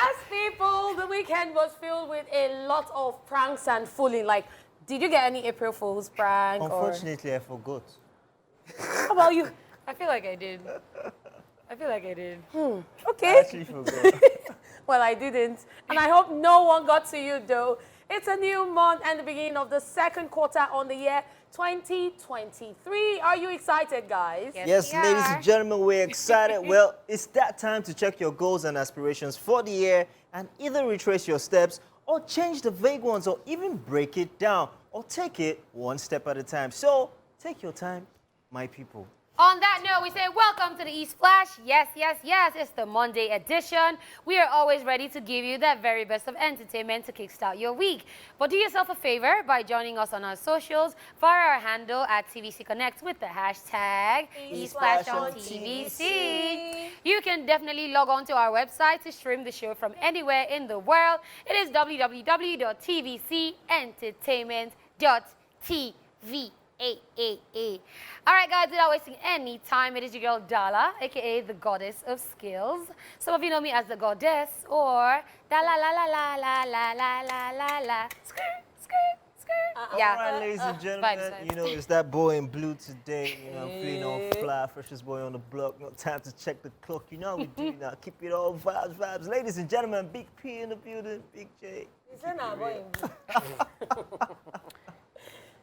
Yes, people, the weekend was filled with a lot of pranks and fooling. Like, did you get any April Fool's prank? Unfortunately, I forgot. How about you? I feel like I did. I Okay. actually forgot. Well, I didn't. And I hope no one got to you, though. It's a new month and the beginning of the second quarter on the year 2023. Are you excited, guys? Yes, we ladies are. and gentlemen, we're excited. Well, it's that time to check your goals and aspirations for the year and either retrace your steps or change the vague ones or even break it down or take it one step at a time. So, take your time, my people. On that note, we say welcome to the East Flash. Yes, yes, yes, it's the Monday edition. We are always ready to give you that very best of entertainment to kickstart your week. But do yourself a favor by joining us on our socials via our handle at TVC Connect with the hashtag EastFlash on on TVC. You can definitely log on to our website to stream the show from anywhere in the world. It is www.tvcentertainment.tv. All right, guys, without wasting any time, it is your girl Dala, aka the goddess of skills. Some of you know me as the goddess or da la la la la la la la la la la. Skirt, skirt, skirt. All right, ladies and gentlemen, vibes. you know, it's that boy in blue today. You know, I'm feeling all fly, freshest boy on the block. No time to check the clock. You know how we do now. Keep it all vibes, vibes. Ladies and gentlemen, Big P in the building, Big J.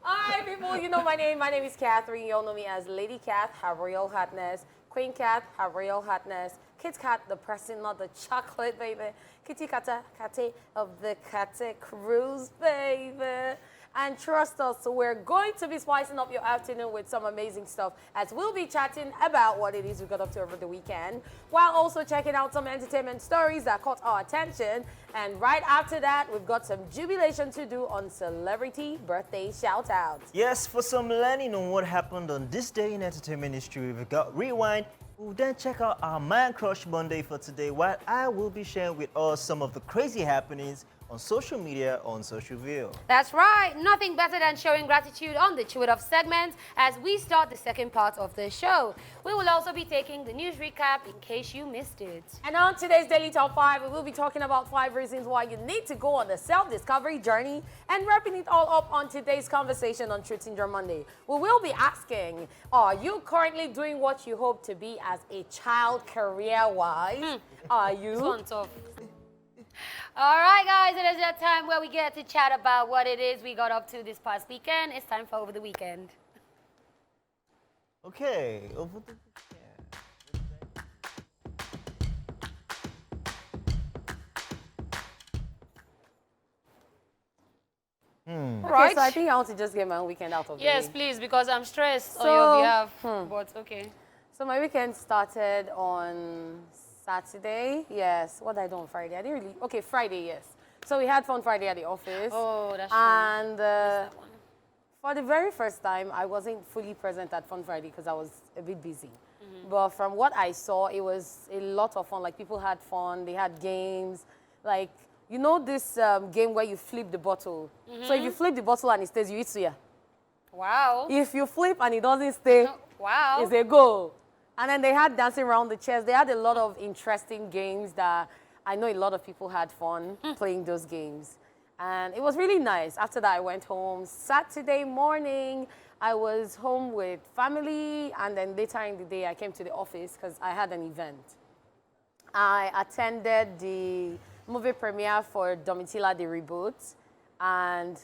All right, people, you know my name. My name is Catherine. You all know me as Lady Cat, Her Royal Hotness, Queen Cat, Her Royal Hotness, Kit Kat, the person, not the chocolate, baby. Kitty Kata, Kate of the Kate Cruise, baby. And trust us, so we're going to be spicing up your afternoon with some amazing stuff as we'll be chatting about what it is we got up to over the weekend, while also checking out some entertainment stories that caught our attention. And right after that, we've got some jubilation to do on celebrity birthday shout-outs. Yes, for some learning on what happened on this day in entertainment history, we've got Rewind. We'll then check out our Man Crush Monday for today, while I will be sharing with us some of the crazy happenings on social media on Social View. That's right. Nothing better than showing gratitude on the Chew It Up segment as we start the second part of the show. We will also be taking the news recap in case you missed it. And on today's Daily Top 5, we will be talking about 5 reasons why you need to go on the self-discovery journey and wrapping it all up on today's conversation on Truth Syndrome Monday. We will be asking, are you currently doing what you hope to be as a child career-wise? Are you? This one's tough. All right, guys, it is that time where we get to chat about what it is we got up to this past weekend. It's time for Over the Weekend. Okay, over the Right. Okay, so I think I want to just get my own weekend out of the Yes, way. please, because I'm stressed on So, your behalf. But okay. So my weekend started on Saturday. Yes. What did I do on Friday? I didn't really. Okay, Friday, yes. So we had fun Friday at the office. Oh, that's true. And That one. for the very first time, I wasn't fully present at Fun Friday because I was a bit busy. But from what I saw, it was a lot of fun. Like, people had fun. They had games. Like, you know this game where you flip the bottle? So if you flip the bottle and it stays, you eat suya. Wow. If you flip and it doesn't stay, Wow. it's a goal. And then they had dancing around the chairs. They had a lot of interesting games that I know a lot of people had fun playing those games. And it was really nice. After that, I went home. Saturday morning, I was home with family. And then later in the day, I came to the office because I had an event. I attended the movie premiere for Domitila the Reboot. And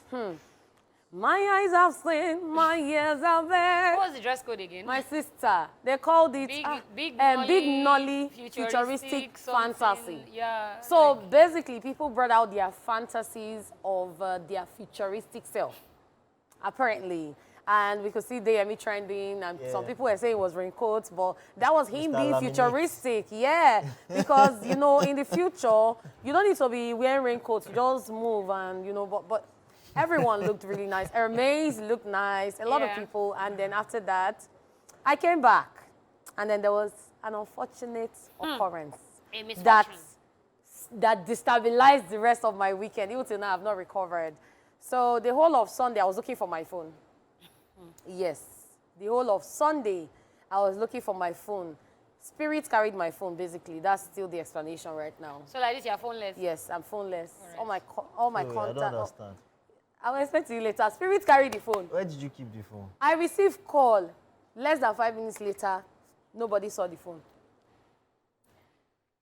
my eyes have seen, my ears have heard. What was the dress code again? My sister, they called it Big Big Nolly, Nolly Futuristic something. Fantasy. Yeah. So basically, people brought out their fantasies of their futuristic self, apparently. And we could see Deyemi trending, and some people were saying it was raincoats, but that was him Mr. being Laminate. futuristic. Yeah, because, you know, in the future, you don't need to be wearing raincoats. You just move and, you know, but everyone looked really nice. Hermes looked nice, a lot of people. And then after that, I came back. And then there was an unfortunate occurrence A misfortune. that destabilized the rest of my weekend. Even till now, I've not recovered. So the whole of Sunday, I was looking for my phone. Yes. The whole of Sunday, I was looking for my phone. Spirit carried my phone, basically. That's still the explanation right now. So like this, you're phoneless? Yes, I'm phoneless. Alright. All my Wait, I contact. don't understand. I will expect you later. Spirit carried the phone. Where did you keep the phone? I received call. Less than 5 minutes later, nobody saw the phone.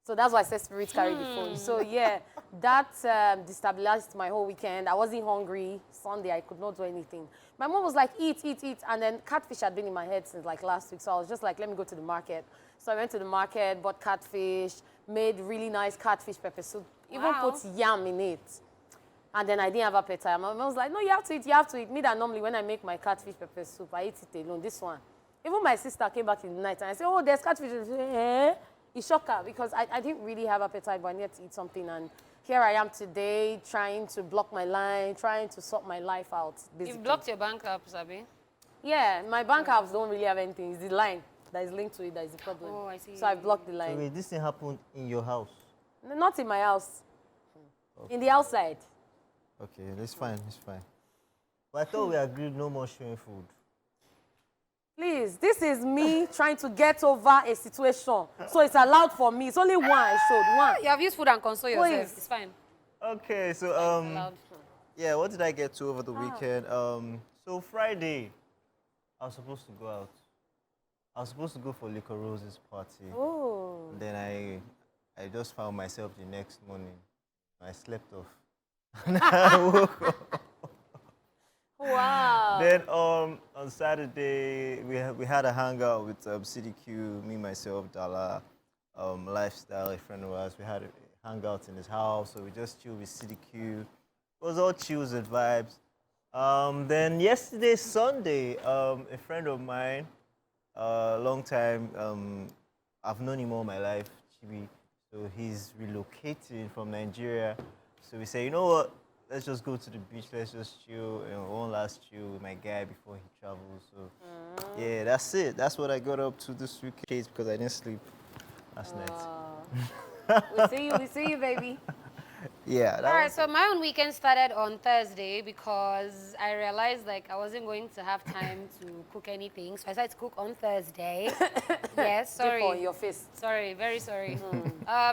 So that's why I said Spirit carried the phone. So yeah, that destabilized my whole weekend. I wasn't hungry. Sunday, I could not do anything. My mom was like, eat, eat, eat. And then catfish had been in my head since like last week. So I was just like, let me go to the market. So I went to the market, bought catfish, made really nice catfish pepper soup, even put yam in it. And then I didn't have appetite. My mom was like, no, you have to eat, you have to eat. Me that normally when I make my catfish pepper soup, I eat it alone, this one. Even my sister came back in the night and I said, oh, there's catfish. It shocked her because I didn't really have appetite, but I needed to eat something. And here I am today trying to block my line, trying to sort my life out, basically. You've blocked your bank app, Sabi? Yeah, my bank apps don't really have anything. It's the line that is linked to it that is the problem. Oh, I see. So I blocked the So line. wait, this thing happened in your house? Not in my house. In the outside. Okay, that's fine, it's fine. But I thought we agreed no more showing food. Please, this is me trying to get over a situation. So it's allowed for me. It's only one I showed, one. You have used food and console yourself. Please. It's fine. Okay, so Allowed. yeah, what did I get to over the weekend? So Friday, I was supposed to go out. I was supposed to go for Liquor Rose's party. Oh. And then I just found myself the next morning. I slept off. And I woke up. Wow. Then on Saturday we had a hangout with CDQ, me, myself, Dala, Lifestyle, a friend of ours. We had a hangout in his house, so we just chilled with CDQ. It was all chills and vibes. Then yesterday, Sunday, a friend of mine, long time, I've known him all my life, Chibi. So he's relocating from Nigeria. So we say, you know what? Let's just go to the beach. Let's just chill. One last chill with my guy before he travels. So yeah, that's it. That's what I got up to this weekend because I didn't sleep last night. We see you, baby. Yeah. All right, so my own weekend started on Thursday because I realized like I wasn't going to have time to cook anything. So I decided to cook on Thursday. Yes, sorry. Dip on your face. Sorry, very sorry.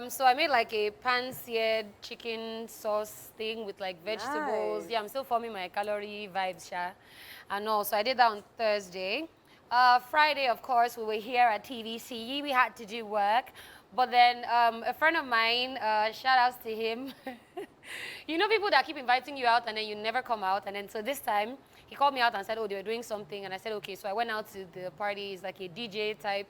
So I made like a pan-seared chicken sauce thing with like vegetables. Nice. Yeah, I'm still forming my calorie vibes, Sha. And all, so I did that on Thursday. Friday, of course, we were here at TVC. We had to do work. But then a friend of mine, shout outs to him. You know people that keep inviting you out and then you never come out. And then so this time, he called me out and said, oh, they were doing something. And I said, okay. So I went out to the party. It's like a DJ type,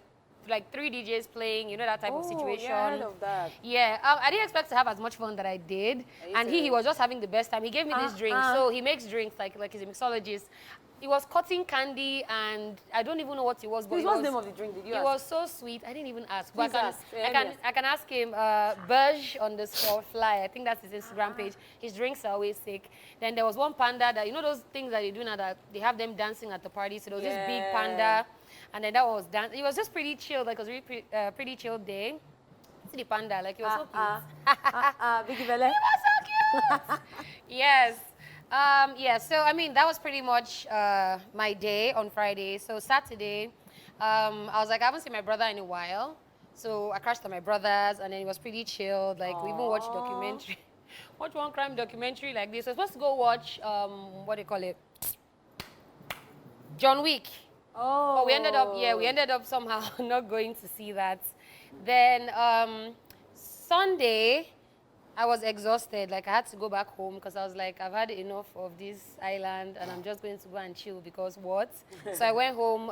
like 3 DJs playing, you know, that type of situation. Yeah, I heard of that. Yeah, I didn't expect to have as much fun that I did. And he was just having the best time. He gave me this drink. So he makes drinks like he's a mixologist. It was cotton candy, and I don't even know what it was. But What's the name of the drink? Did you it ask? was so sweet. I didn't even ask. But Please ask. I can ask him. Burj_fly. I think that's his Instagram page. His drinks are always sick. Then there was one panda that, you know those things that they do now that they have them dancing at the party. So there was this big panda, and then that was dance. It was just pretty chill. Like it was really pretty chill day. See the panda, like it was so cute. Biggie Belle. It was so cute. Yes. Yeah, so I mean, that was pretty much my day on Friday. So Saturday, I was like, I haven't seen my brother in a while. So I crashed at my brother's and then it was pretty chilled. Like, we even watched documentary. Watch one crime documentary like this. I was supposed to go watch, what do you call it? John Wick. Oh. But we ended up somehow not going to see that. Then Sunday, I was exhausted. Like, I had to go back home because I was like, I've had enough of this island and I'm just going to go and chill because what? So I went home,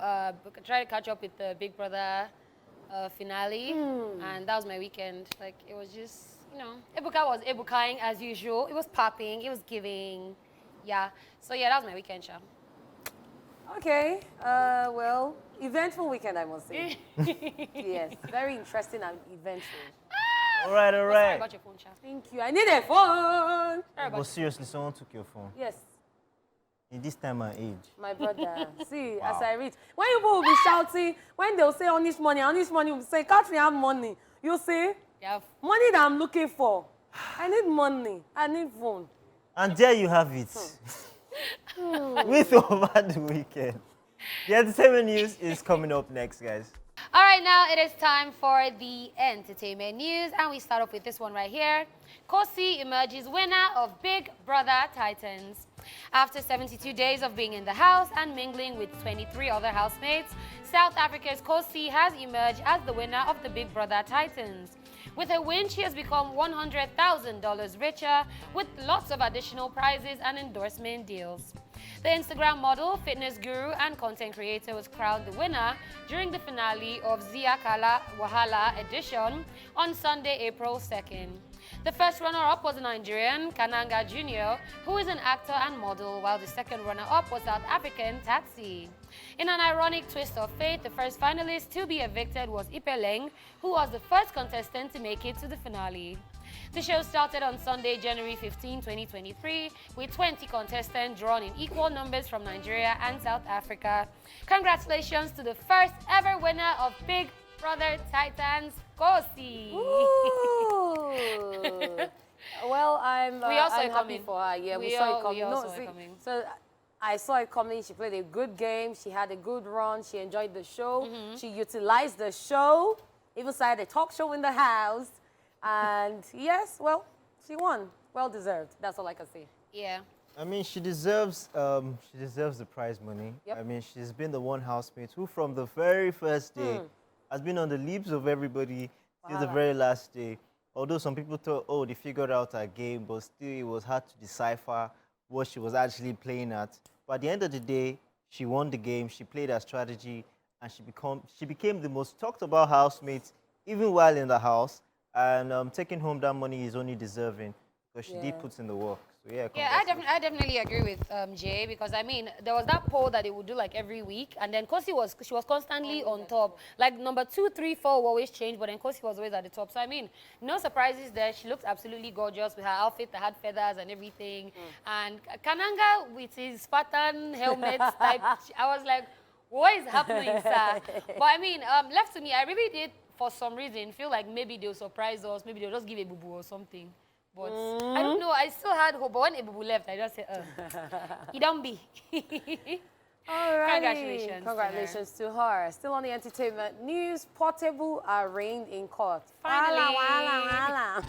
tried to catch up with the Big Brother finale, and that was my weekend. Like, it was just, you know, Ebuka was Ebukaing as usual. It was popping, it was giving, yeah. So yeah, that was my weekend, Sha. Okay. Well, eventful weekend, I must say. Yes, very interesting and eventful. All right, all Sorry right. about your phone, Sha. Thank you. I need a phone. Sorry about But seriously, someone took your phone. Yes, In this time and age. my brother. See, Wow. as I reach, when people will be shouting, when they'll say on this money, will say, Catherine, have money. You say, yeah. money that I'm looking for. I need money. I need phone. And there you have it. With over the weekend. The entertainment news is coming up next, guys. All right, now it is time for the entertainment news, and we start off with this one right here. Khosi emerges winner of Big Brother Titans. After 72 days of being in the house and mingling with 23 other housemates, South Africa's Khosi has emerged as the winner of the Big Brother Titans. With her win, she has become $100,000 richer, with lots of additional prizes and endorsement deals. The Instagram model, fitness guru, and content creator was crowned the winner during the finale of Zia Kala Wahala edition on Sunday, April 2nd. The first runner-up was a Nigerian, Kananga Jr., who is an actor and model, while the second runner-up was South African Taxi. In an ironic twist of fate, the first finalist to be evicted was Ipeleng, who was the first contestant to make it to the finale. The show started on Sunday, January 15, 2023, with 20 contestants drawn in equal numbers from Nigeria and South Africa. Congratulations to the first ever winner of Big Brother Titans, Khosi. Well, I'm We also I'm happy coming. for her. Yeah, we saw it coming. So I saw it coming. She played a good game. She had a good run. She enjoyed the show. She utilized the show. Even started a talk show in the house. And yes, well, she won. Well deserved. That's all I can say. Yeah. I mean, she deserves the prize money. Yep. I mean, she's been the one housemate who, from the very first day, has been on the lips of everybody till the very last day. Although some people thought, oh, they figured out her game, but still it was hard to decipher what she was actually playing at. But at the end of the day, she won the game. She played her strategy, and she became the most talked about housemate, even while in the house. And taking home that money is only deserving because she did put in the work. So yeah, I definitely agree with Jay, because I mean there was that poll that they would do like every week, and then Khosi was constantly on top. Like number 2, 3, 4 will always change, but then Khosi was always at the top. So I mean, no surprises there. She looked absolutely gorgeous with her outfit that had feathers and everything. And Kananga with his Spartan helmet type. I was like, what is happening, sir? But I mean, left to me, I really did for some reason feel like maybe they'll surprise us. Maybe they'll just give a boo-boo or something. But I don't know. I still had hope. But when Ebubu left, I just said, he don't be. All right. Congratulations. Congratulations to her. Still on the entertainment news, Portable are arraigned in court. Finally. Wala.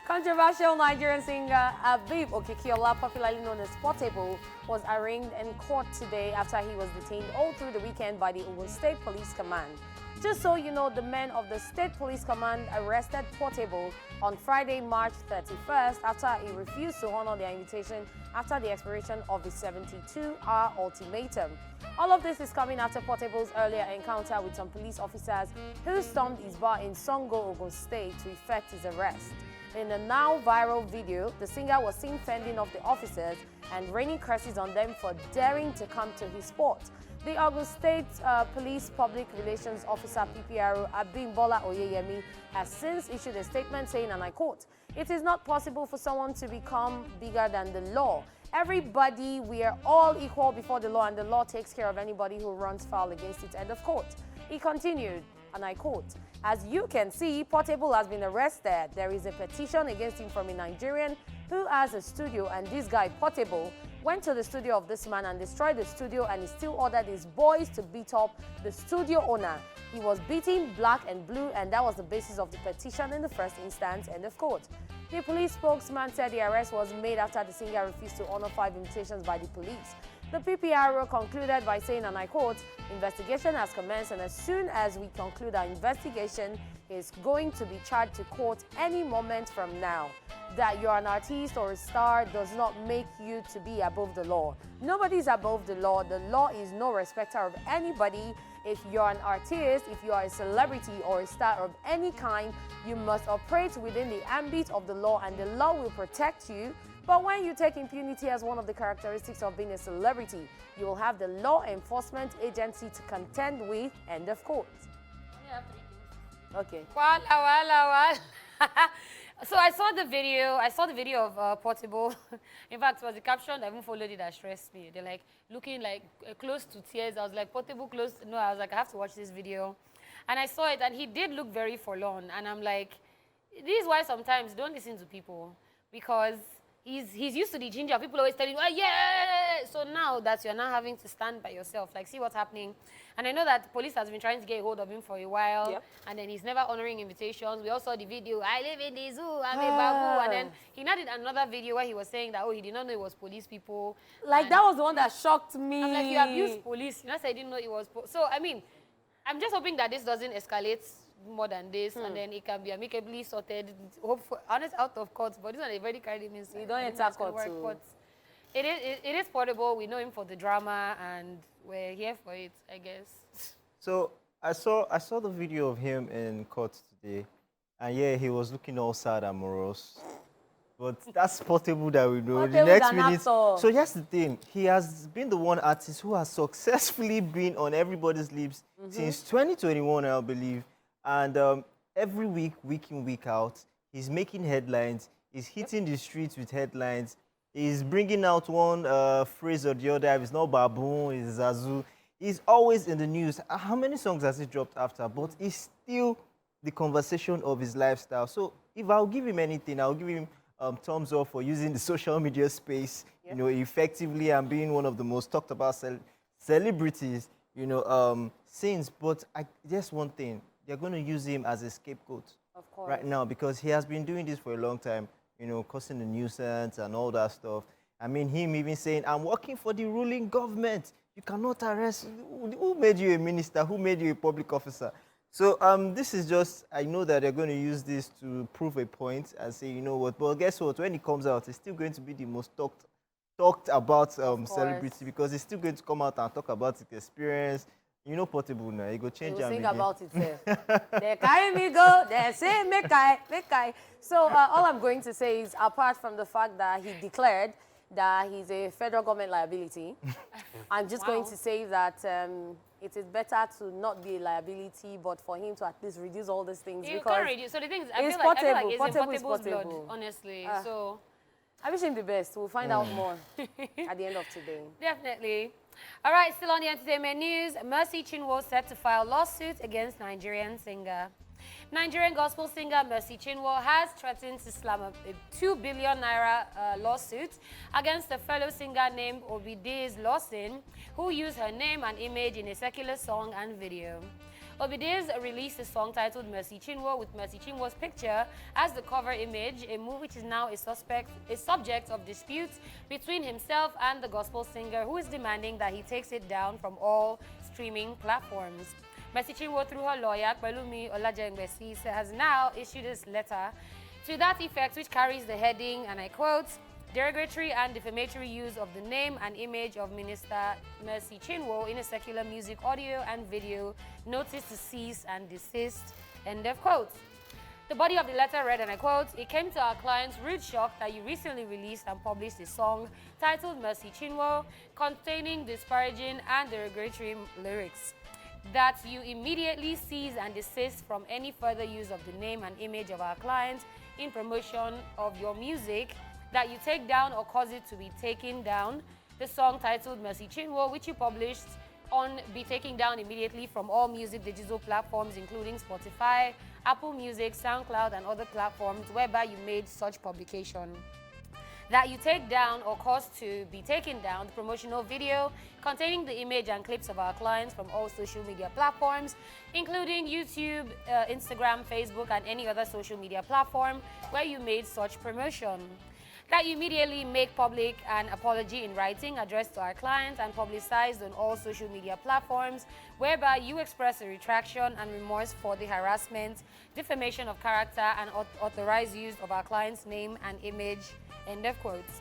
Controversial Nigerian singer Abib Okikiola, popularly known as Portable, was arraigned in court today after he was detained all through the weekend by the Ogun State Police Command. Just so you know, the men of the State Police Command arrested Portable on Friday, March 31st after he refused to honor their invitation after the expiration of his 72-hour ultimatum. All of this is coming after Portable's earlier encounter with some police officers who stormed his bar in Songo, Ogun State to effect his arrest. In the now viral video, the singer was seen fending off the officers and raining curses on them for daring to come to his spot. The Ogun State Police Public Relations Officer PPRO Abimbola Oyeyemi has since issued a statement saying, and I quote, "It is not possible for someone to become bigger than the law. Everybody, we are all equal before the law, and the law takes care of anybody who runs foul against it." End of quote. He continued, and I quote, "As you can see, Portable has been arrested. There is a petition against him from a Nigerian who has a studio, and this guy, Portable, went to the studio of this man and destroyed the studio, and he still ordered his boys to beat up the studio owner. He was beating black and blue, and that was the basis of the petition in the first instance." End of quote. The police spokesman said the arrest was made after the singer refused to honor 5 invitations by the police. The PPRO concluded by saying, and I quote, "Investigation has commenced, and as soon as we conclude our investigation, he is going to be charged to court any moment from now. That you're an artist or a star does not make you to be above the law. Nobody's above the law. The law is no respecter of anybody. If you're an artist, if you are a celebrity or a star of any kind, you must operate within the ambit of the law, and the law will protect you. But when you take impunity as one of the characteristics of being a celebrity, you will have the law enforcement agency to contend with." End of quote. Okay. Wala. So I saw the video of Portable. In fact, it was the caption that even followed it that stressed me. They're like looking like close to tears. I was like, Portable close. No, I was like, I have to watch this video. And I saw it, and he did look very forlorn. And I'm like, this is why sometimes don't listen to people, because he's used to the ginger. People always telling you, oh, yeah. So now that you're now having to stand by yourself, like see what's happening. And I know that police has been trying to get a hold of him for a while. Yep. And then he's never honoring invitations. We all saw the video, I live in the zoo, I'm a babu. And then he now did another video where he was saying that, oh, he did not know it was police people. Like, and that was the one that shocked me. I'm like, you abused police. You know, I didn't know it was. So, I mean, I'm just hoping that this doesn't escalate more than this, and then it can be amicably sorted. Hope for, honest, out of court, but this one, they already carried him inside. You don't enter court too. But it is portable. We know him for the drama, and we're here for it, I guess. So I saw the video of him in court today, and yeah, he was looking all sad and morose. But that's portable that we know. The Portable next than minute. actor. So here's the thing: he has been the one artist who has successfully been on everybody's lips since 2021, I believe. And every week in, week out, he's making headlines. He's hitting the streets with headlines. He's bringing out one phrase or the other. If it's not baboon, it's zazu. He's always in the news. How many songs has he dropped after? But it's still the conversation of his lifestyle. So if I'll give him anything, I'll give him thumbs up for using the social media space, you know, effectively, and being one of the most talked about celebrities, you know, since. But just one thing. They're going to use him as a scapegoat right now because he has been doing this for a long time, you know, causing a nuisance and all that stuff. I mean, him even saying, I'm working for the ruling government. You cannot arrest. Who made you a minister? Who made you a public officer? So this is just, I know that they're going to use this to prove a point and say, you know what, but guess what? When it comes out, it's still going to be the most talked about celebrity because it's still going to come out and talk about its experience. You know, portable now. You go change You and think begin. about it, sir. They carry me go. They say make I. So all I'm going to say is, apart from the fact that he declared that he's a federal government liability, I'm just going to say that it is better to not be a liability, but for him to at least reduce all these things. You because can't reduce. So the thing is, I it's feel like portable. it's Portable in is portable's blood, portable. honestly. So I wish him the best. We'll find out more at the end of today. definitely. All right, still on the entertainment news. Mercy Chinwo set to file lawsuit against Nigerian singer. Nigerian gospel singer Mercy Chinwo has threatened to slam a 2 billion naira lawsuit against a fellow singer named Obidiz Lawson, who used her name and image in a secular song and video. Obidiz released a song titled Mercy Chinwo with Mercy Chinwo's picture as the cover image, a move which is now a subject of dispute between himself and the gospel singer, who is demanding that he takes it down from all streaming platforms. Mercy Chinwo, through her lawyer, Pelumi Olajengbesi, has now issued this letter to that effect, which carries the heading, and I quote, derogatory and defamatory use of the name and image of Minister Mercy Chinwo in a secular music, audio, and video, notice to cease and desist, end of quote. The body of the letter read, and I quote, it came to our client's rude shock that you recently released and published a song titled Mercy Chinwo, containing disparaging and derogatory lyrics, that you immediately cease and desist from any further use of the name and image of our client in promotion of your music, that you take down or cause it to be taken down. The song titled Mercy Chinwo, which you published on, be taken down immediately from all music digital platforms, including Spotify, Apple Music, SoundCloud, and other platforms whereby you made such publication. That you take down or cause to be taken down the promotional video containing the image and clips of our clients from all social media platforms, including YouTube, Instagram, Facebook, and any other social media platform where you made such promotion. That you immediately make public an apology in writing addressed to our client and publicized on all social media platforms, whereby you express a retraction and remorse for the harassment, defamation of character, and authorized use of our client's name and image, end of quotes.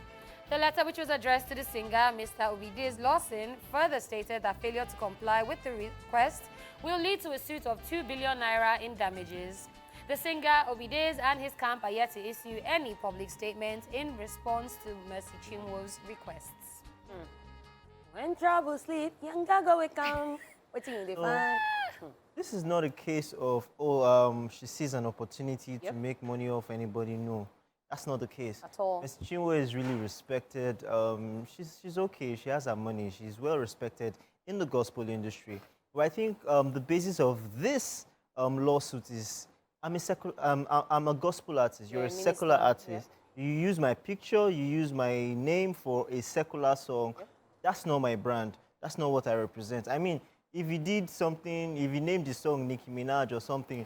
The letter, which was addressed to the singer, Mr. Obidiz Lawson, further stated that failure to comply with the request will lead to a suit of 2 billion naira in damages. The singer, Obidiz, and his camp are yet to issue any public statement in response to Mercy Chinwo's requests. When trouble sleep, young go wake up. What you need to This is not a case of, she sees an opportunity to make money off anybody. No, that's not the case. At all. Ms. Chinwo is really respected. She's okay. She has her money. She's well respected in the gospel industry. But I think the basis of this lawsuit is, I'm a gospel artist. You're a secular artist. You use my picture, you use my name for a secular song. That's not my brand. That's not what I represent. I mean, if you did something, if you named the song Nicki Minaj or something,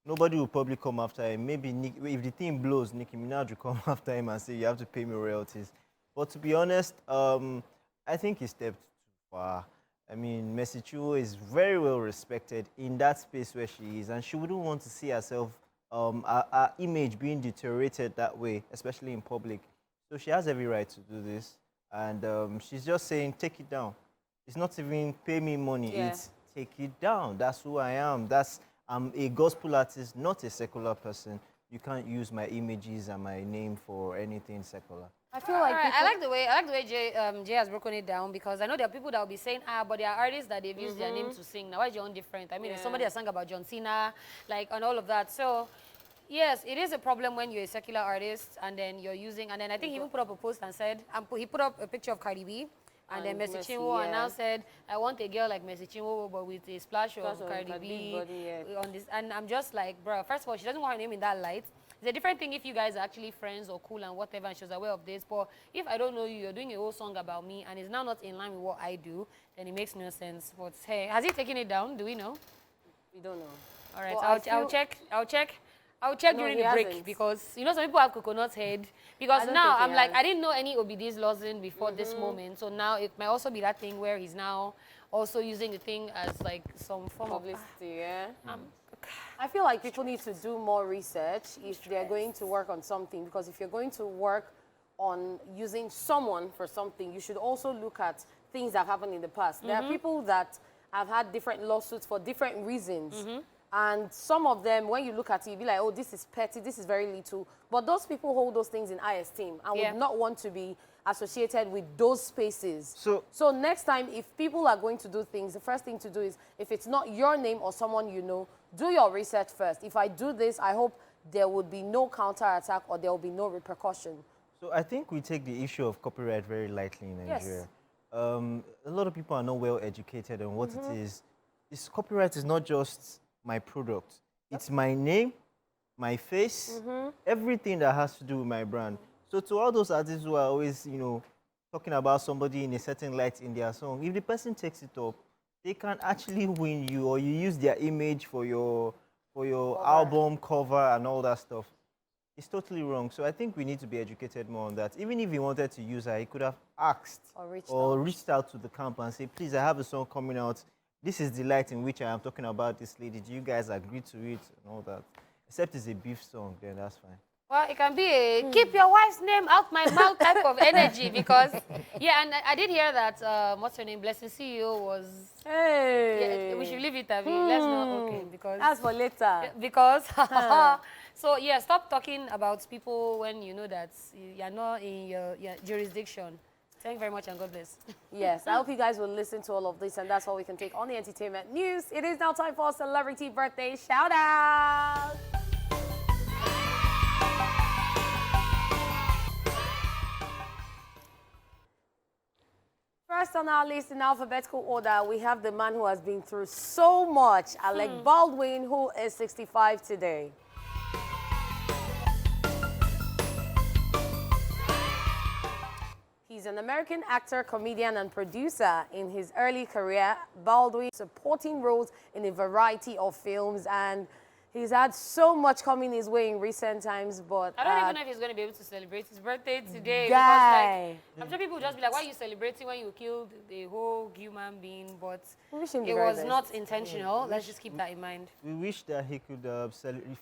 nobody will probably come after him. Maybe if the thing blows, Nicki Minaj will come after him and say, you have to pay me royalties. But to be honest, I think he stepped too far. I mean, Mercy Chinwo is very well respected in that space where she is, and she wouldn't want to see herself, her image being deteriorated that way, especially in public. So she has every right to do this, and she's just saying, take it down. It's not even pay me money, Yeah. it's take it down. That's who I am. I'm a gospel artist, not a secular person. You can't use my images and my name for anything secular. I feel like Alright, people, I like the way Jay has broken it down, because I know there are people that will be saying, but there are artists that they've used their name to sing. Now, why is your own different? I mean, there's somebody that sang about John Cena, like, and all of that. So, yes, it is a problem when you're a secular artist and then you're using, and then I think he even put up a post and said, he put up a picture of Cardi B, and then Mercy Mercy, Chinwo, and yeah. now said, I want a girl like Mercy Chinwo, but with a splash of Splash of Cardi Cardi B body, yeah. on this. And I'm just like, bro, first of all, she doesn't want her name in that light. It's a different thing if you guys are actually friends or cool and whatever, and she's aware of this. But if I don't know you, you're doing a whole song about me, and it's now not in line with what I do, then it makes no sense. But hey, has he taken it down? Do we know? we don't know. All right, Well, I'll check. I'll check No, during he the break, hasn't. because you know some people have coconut head. Because I don't now think he I'm like, has. I didn't know any OBD's losing before this moment. So now it might also be that thing where he's now also using the thing as like some form Publicity, yeah. of. I feel like people need to do more research if they're going to work on something, because if you're going to work on using someone for something, you should also look at things that have happened in the past. There are people that have had different lawsuits for different reasons. And some of them, when you look at it, you be like, oh, this is petty, this is very little. But those people hold those things in high esteem and Yeah. would not want to be associated with those spaces. So Next time, if people are going to do things, the first thing to do is, if it's not your name or someone you know, do your research first. If I do this, I hope there would be no counterattack or there will be no repercussion. So I think we take the issue of copyright very lightly in Yes. Nigeria. A lot of people are not well educated on what it is. Copyright is not just my product. It's my name, my face, everything that has to do with my brand. So to all those artists who are always, talking about somebody in a certain light in their song, if the person takes it up, they can actually win you, or you use their image for your album cover and all that stuff. It's totally wrong. So I think we need to be educated more on that. Even if he wanted to use her, he could have asked Or reached out to the camp and say, please, I have a song coming out. This is the light in which I am talking about this lady. Do you guys agree to it and all that? Except it's a beef song, then that's fine. Well, it can be a keep your wife's name out my mouth type of energy, because, yeah, and I did hear that, what's her name, Blessing CEO was, Hey. yeah, we should leave it, Abby. Let's not, okay, because. That's for later. Because, so yeah, stop talking about people when you know that you're not in your jurisdiction. Thank you very much, and God bless. Yes, I hope you guys will listen to all of this, and that's what we can take on the entertainment news. It is now time for a celebrity birthday shout out. First on our list in alphabetical order, we have the man who has been through so much, Alec Baldwin, who is 65 today. He's an American actor, comedian, and producer. In his early career, Baldwin supporting roles in a variety of films, and he's had so much coming his way in recent times, but I don't even know if he's going to be able to celebrate his birthday today. Guy. Because, like, I'm sure people will just be like, why are you celebrating when you killed the whole human being? But we wish him the it very was best. not intentional. Let's just keep that in mind. We wish that he could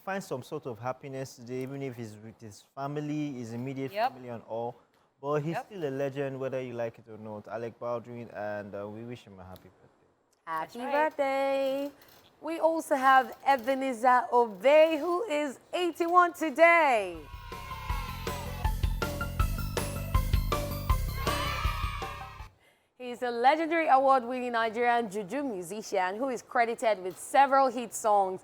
find some sort of happiness today, even if he's with his family, his immediate family and all. But he's still a legend, whether you like it or not. Alec Baldwin, and we wish him a happy birthday. Happy right. birthday. We also have Ebenezer Obey, who is 81 today. He's a legendary award-winning Nigerian juju musician who is credited with several hit songs.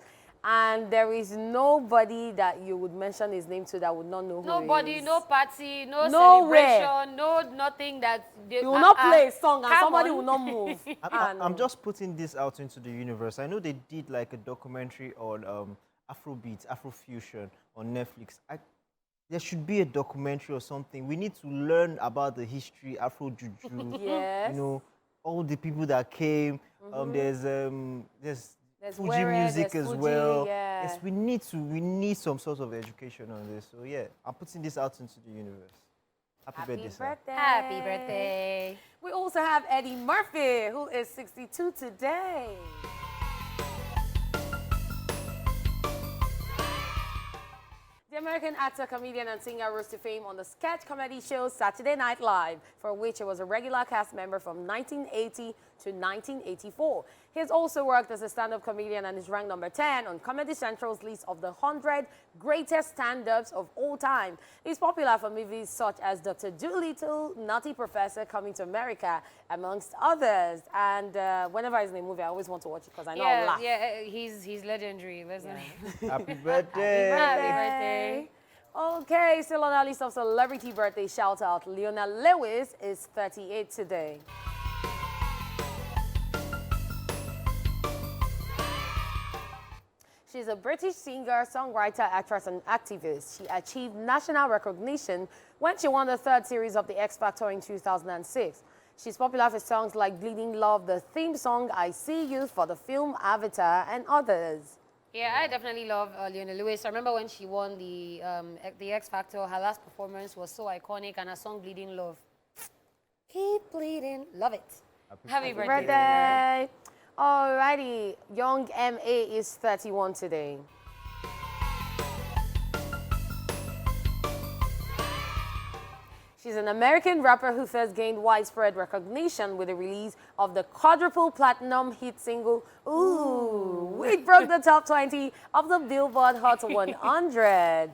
And there is nobody that you would mention his name to that would not know who he Nobody, is. no party, no Nowhere. celebration, no nothing that... They, You will not play a song and come somebody on. will not move. I'm just putting this out into the universe. I know they did like a documentary on Afrobeat, Afrofusion on Netflix. there should be a documentary or something. We need to learn about the history, Afro Juju. Yes. You know, all the people that came. There's Fuji Were, music there's as Fuji, well. yeah. Yes, we need some sort of education on this. So yeah, I'm putting this out into the universe. Happy birthday, sir. Happy birthday. We also have Eddie Murphy, who is 62 today. The American actor, comedian, and singer rose to fame on the sketch comedy show Saturday Night Live, for which he was a regular cast member from 1980 to 1984. He has also worked as a stand-up comedian and is ranked number 10 on Comedy Central's list of the 100 greatest stand-ups of all time. He's popular for movies such as Dr. Dolittle, Nutty Professor, Coming to America, amongst others. And whenever he's in a movie, I always want to watch it because I know I'll laugh. Yeah, he's legendary. Happy birthday. Happy birthday. Okay, still on our list of celebrity birthday shout-out, Leona Lewis is 38 today. She's a British singer, songwriter, actress, and activist. She achieved national recognition when she won the third series of the X Factor in 2006. She's popular for songs like Bleeding Love, the theme song I See You for the film Avatar, and others. Yeah, I definitely love Leona Lewis. I remember when she won the X Factor, her last performance was so iconic, and her song Bleeding Love. Keep bleeding. Love it. Happy birthday. Alrighty, Young M.A. is 31 today. She's an American rapper who first gained widespread recognition with the release of the quadruple platinum hit single, Ooh, which broke the top 20 of the Billboard Hot 100.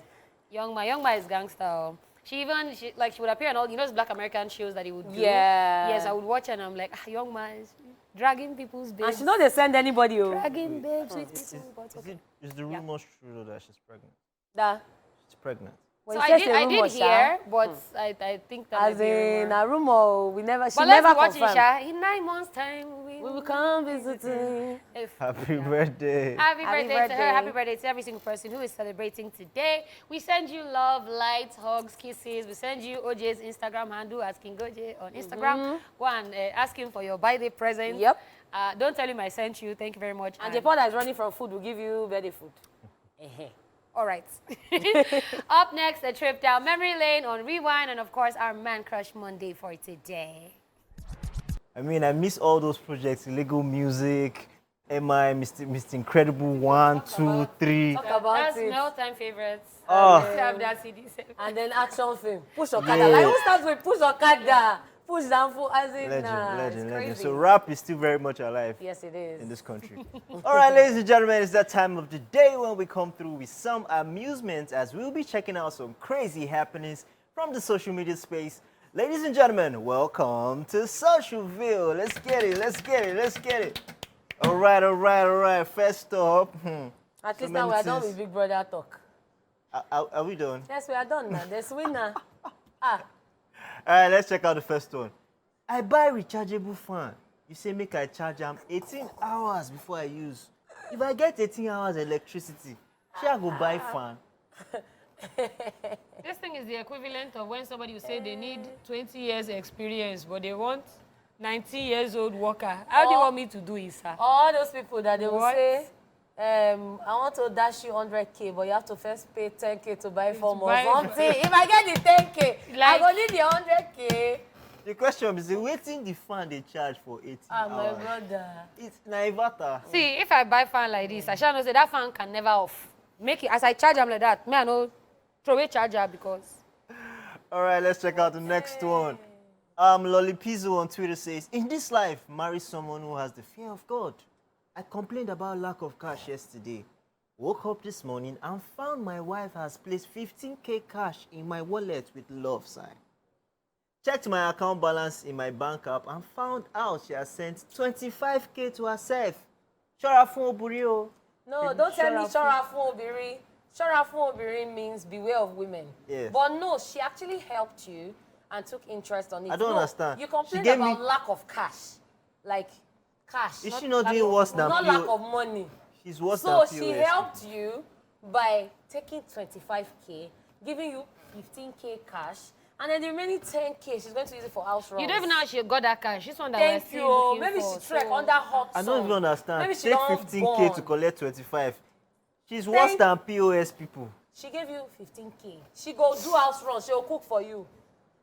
Young Ma is gangster. She would appear on all, those Black American shows that he would do. Yeah. Yes, I would watch and I'm like, Young Ma is dragging people's babes. And she know they send anybody. Dragging babes with Is the rumor true though that she's pregnant? Da. She's pregnant. Well, So I did hear, but I think that as might be a in rumor. a rumor, we never. She But never let's watch it, confirmed. Sha. In 9 months' time, we We will come visiting. Happy birthday. Happy birthday to her. birthday. Happy birthday to every single person who is celebrating today. We send you love, lights, hugs, kisses. We send you OJ's Instagram handle, asking OJ on Instagram. Go and ask him for your birthday present. Yep. Don't tell him I sent you. Thank you very much. And the part that is running from food will give you birthday food. All right. Up next, a trip down memory lane on Rewind, and of course, our Man Crush Monday for today. I mean, I miss all those projects, Lego Music, MI, Mr. Incredible 1, 2, 3. Talk about That's it. my all-time favorites. Oh. I still have that CD. And then action film. Push Okada. Yeah. Like who starts with push Okada? Push down for as in Legend. It's So crazy. rap is still very much alive Yes, it is. in this country. All right, ladies and gentlemen, it's that time of the day when we come through with some amusement as we'll be checking out some crazy happenings from the social media space. Ladies and gentlemen, welcome to Socialville. Let's get it. All right. First up, At so least now we are many done things. with Big Brother talk. Are we done? Yes, we are done now. There's winner. Ah, All right, let's check out the first one. I buy rechargeable fan. You say make I charge am 18 hours before I use. If I get 18 hours electricity, shall I go buy fan? This thing is the equivalent of when somebody will say they need 20 years experience, but they want 19 years old worker. How do you want me to do it, sir? all those people that they will What? say, I want to dash you 100K, but you have to first pay 10K to buy form or buy- something. If I get the 10K, I Like- go need the 100K. The question is, waiting the fan they charge for 18 Ah, my hours. brother. It's na inverter. See, if I buy fan like this, I shall know say that fan can never off. Make it as I charge them like that. Me I know throw away charger because All right, let's check out the next one. Lolly Pizzo on Twitter says, in this life, marry someone who has the fear of God. I complained about lack of cash yesterday. Woke up this morning and found my wife has placed 15K cash in my wallet with love sign. Checked my account balance in my bank app and found out she has sent 25K to herself. Shora fun oburi o. No, don't tell me Shora fun obìnrin. Shora fun obìnrin means beware of women. Yes. But no, she actually helped you and took interest on it. I don't No, understand. You She complained gave about me- lack of cash. Like, cash. Is she not doing worse than Not lack PO? of money. She's worse So than she POS. helped you by taking 25K, giving you 15K cash, and then the remaining 10K, she's going to use it for house runs. You don't even know how she got that cash. She's one that Thank we're you. still looking Maybe for, she trek under hot I sun. don't even understand. Maybe she Take don't 15K born. to collect 25. She's worse than POS people. She gave you 15K. She go do house runs. She'll cook for you.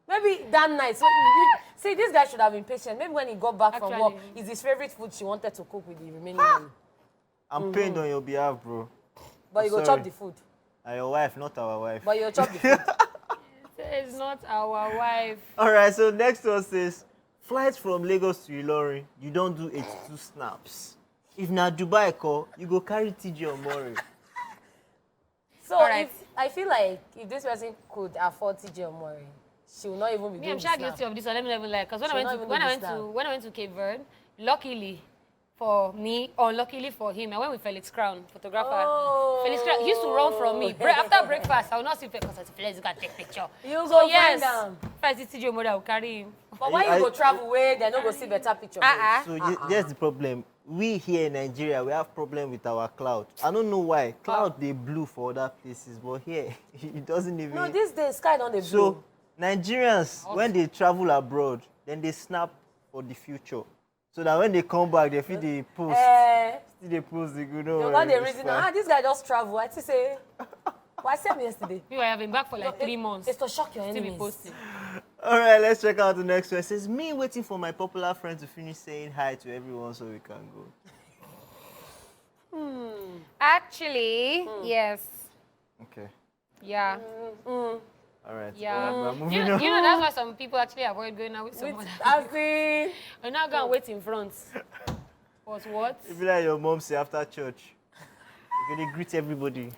Maybe that night. So you, see, this guy should have been patient. Maybe when he got back from work, it's his favorite food she wanted to cook with the remaining money. I'm pained on your behalf, bro. But you go chop the food. Your wife, not our wife. But you chop the food. It's not our wife. All right, so next one says, flights from Lagos to Ilorin, you don't do 82 snaps. If na Dubai call, you go carry TJ or Mori. So if, I feel like if this person could afford TJ Omori, she will not even be doing I'm sure guilty of this. So let me even like, because when I went to Cape Verde, luckily for me, unluckily for him, I went with Felix Crown, photographer. Oh. Felix Crown, he used to run from me. After breakfast, I will not see because I said, let's go and take picture. You go So yes, find them. if I see TJ Omori, I will carry him. But why you go travel away, they're not going to see better pictures. So here's the problem. We here in Nigeria, we have problem with our cloud. I don't know why. Cloud, they blue for other places, but here, it doesn't even... No, these days, sky don't they blue. So, Nigerians, when they travel abroad, then they snap for the future. So that when they come back, they feel the post. Still they post, they go, no. You got the reason. This guy just travel. I just say... Well, I said me yesterday. I have been back for like 3 months. It's to shock your enemies. Still be posting. All right, let's check out the next one. It says, me waiting for my popular friend to finish saying hi to everyone so we can go. Actually, yes. Okay. Yeah. All right. Yeah. We're moving You on. know, that's why some people actually avoid going out with someone. You're not going to wait in front. But what? It'd be like your mom say after church. You're going to greet everybody.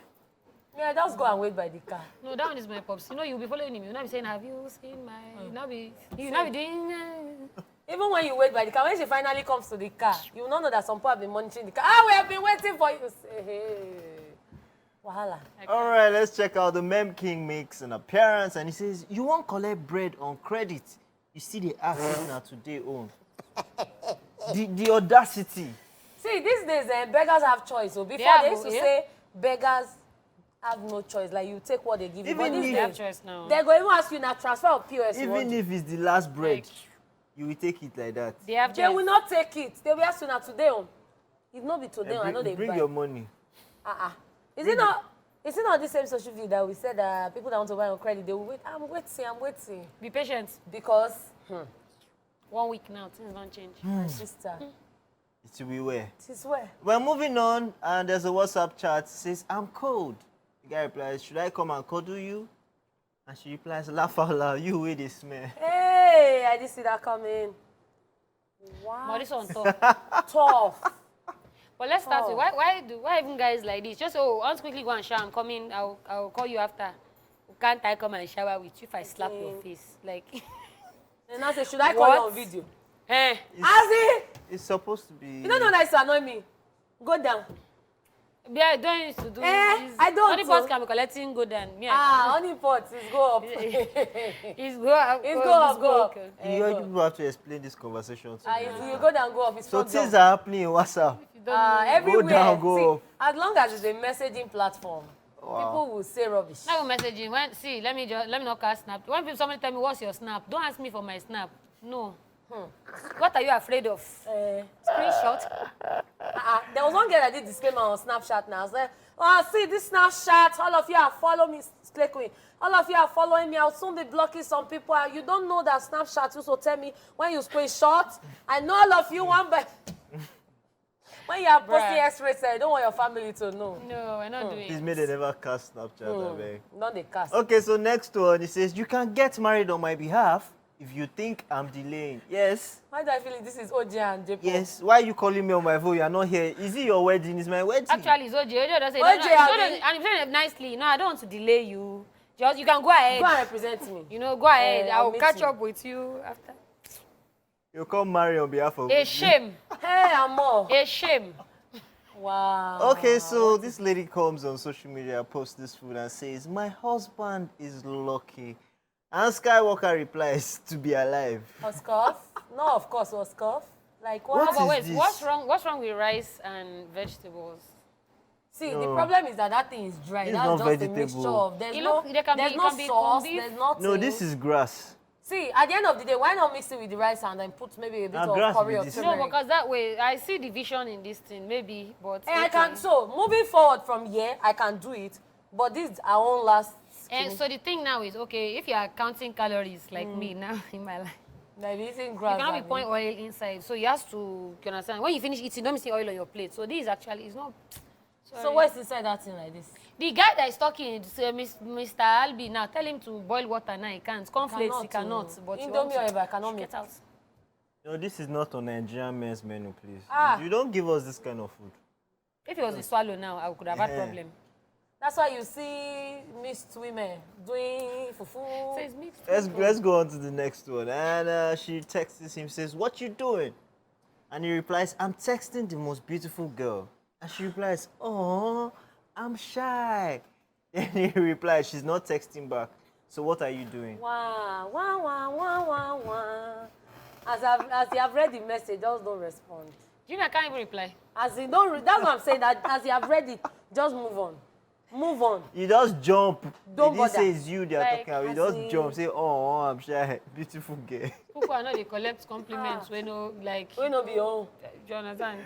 Yeah, just go and wait by the car. No, that one is my pops. You know, you'll be following him. You'll not be saying, have you seen my... You'll not be doing... Even when you wait by the car, when she finally comes to the car, you will not know that some people have been monitoring the car. Ah, we have been waiting for you. Say, hey. Wahala. All right, let's check out the Mem King makes an appearance and he says, you won't collect bread on credit. You see the access now today own. The audacity. See, these days, beggars have choice. So before they used to say beggars have no choice. Like you take what they give you. But They have choice now. They're going to ask you now transfer of POS. Even if it's the last bread, you will take it like that. They will not take it. They will ask you now today. If not be today, I know they bring buy. your money. Is it not the same social view that we said that people that want to buy on credit, they will wait? I'm waiting. Be patient. Because 1 week now, things don't change. my sister. It will be where? It is where? We're moving on and there's a WhatsApp chat. It says, I'm cold. The guy replies, should I come and cuddle you? And she replies, laugh out loud, you way they smell. Hey, I didn't see that coming. Wow. But this one tough. Tough. But let's start with why even guys like this? Just let's quickly go and shower. I'm coming. I'll call you after. Can't I come and shower with you if I slap your face? Like. And I say, should I call you on video? Eh? It's supposed to be. You don't know that it's annoy me. Go down. Yeah, I don't used to do. I don't. Honey pots can be collecting go down. Honey pots is go up. It's go up. It's go up. Go up. You people have to explain this conversation to me. You go down, go up. It's so things are happening in WhatsApp. Everywhere. Go down, go up. As long as it's a messaging platform, people will say rubbish. Now messaging. Let me not cast snap. When somebody tell me what's your snap, don't ask me for my snap. No. What are you afraid of? Screenshot. There was one girl that did disclaimer on Snapchat now. I was like, see this Snapchat, all of you are following me, Slay Queen. All of you are following me. I'll soon be blocking some people. You don't know that Snapchat used to tell me when you screenshot. I know all of you want, but when you are posting X-rays, I don't want your family to know. No, we're not doing it. Please may they never cast Snapchat. I beg. Not the cast. Okay, so next one, it says, you can get married on my behalf if you think I'm delaying. Yes. Why do I feel like this is OJ and JP? Yes. Why are you calling me on my phone? You are not here. Is it your wedding? It's my wedding. Actually, it's OJ. OJ does say, and if you nicely, no, I don't want to delay you. Just you can go ahead. Go and represent me. You know, go ahead. I will catch you. up with you after. You come marry on behalf of A shame. Hey, Amor. A shame. Wow. Okay, so this lady comes on social media, posts this food and says, my husband is lucky. And Skywalker replies, to be alive. Oscoff? No, of course, Oscoff. Like what? What But is wait, this? what's wrong with rice and vegetables? See, No. the problem is that thing is dry. It's That's not just a vegetable. mixture of. There's It no, look- there can there's be- no can be sauce. corned beef. There's nothing. No, this is grass. See, at the end of the day, why not mix it with the rice and then put maybe a bit Now, of grass curry be or this. No, turmeric? because that way, I see the vision in this thing, maybe, but... And I can, so moving forward from here, I can do it, but this is our own last. And so the thing now is, okay, if you are counting calories like me now in my life, Like eating you grass. cannot be and- pouring oil inside. So you have to, you understand, when you finish eating, don't see oil on your plate. So this is actually, it's not... So what's inside that thing like this? The guy that is talking, Mr. Albi, now tell him to boil water now. He can't. Cornflakes, he cannot. But you want Indomie to- oil, I cannot Get make. out. No, this is not on Nigerian men's menu, please. Ah. You don't give us this kind of food. If it was a swallow now, I could have had Yeah. problem. That's why you see mixed women doing fufu. So it's mixed. Let's go on to the next one. And she texts him, says, "What you doing?" And he replies, "I'm texting the most beautiful girl." And she replies, "Oh, I'm shy." And he replies, "She's not texting back. So what are you doing?" Wah, wah, wah, wah, wah, wah. As you have read the message, just don't respond. Do you know I can't even reply? As you don't, that's what I'm saying. That as you have read it, just move on. Move on. You just jump. Don't They didn't bother. say it's you they are Like, talking about. You as just in- jump, say, "Oh, I'm shy." Beautiful girl. People are not, they collect compliments when no, like, We no be home. do you understand?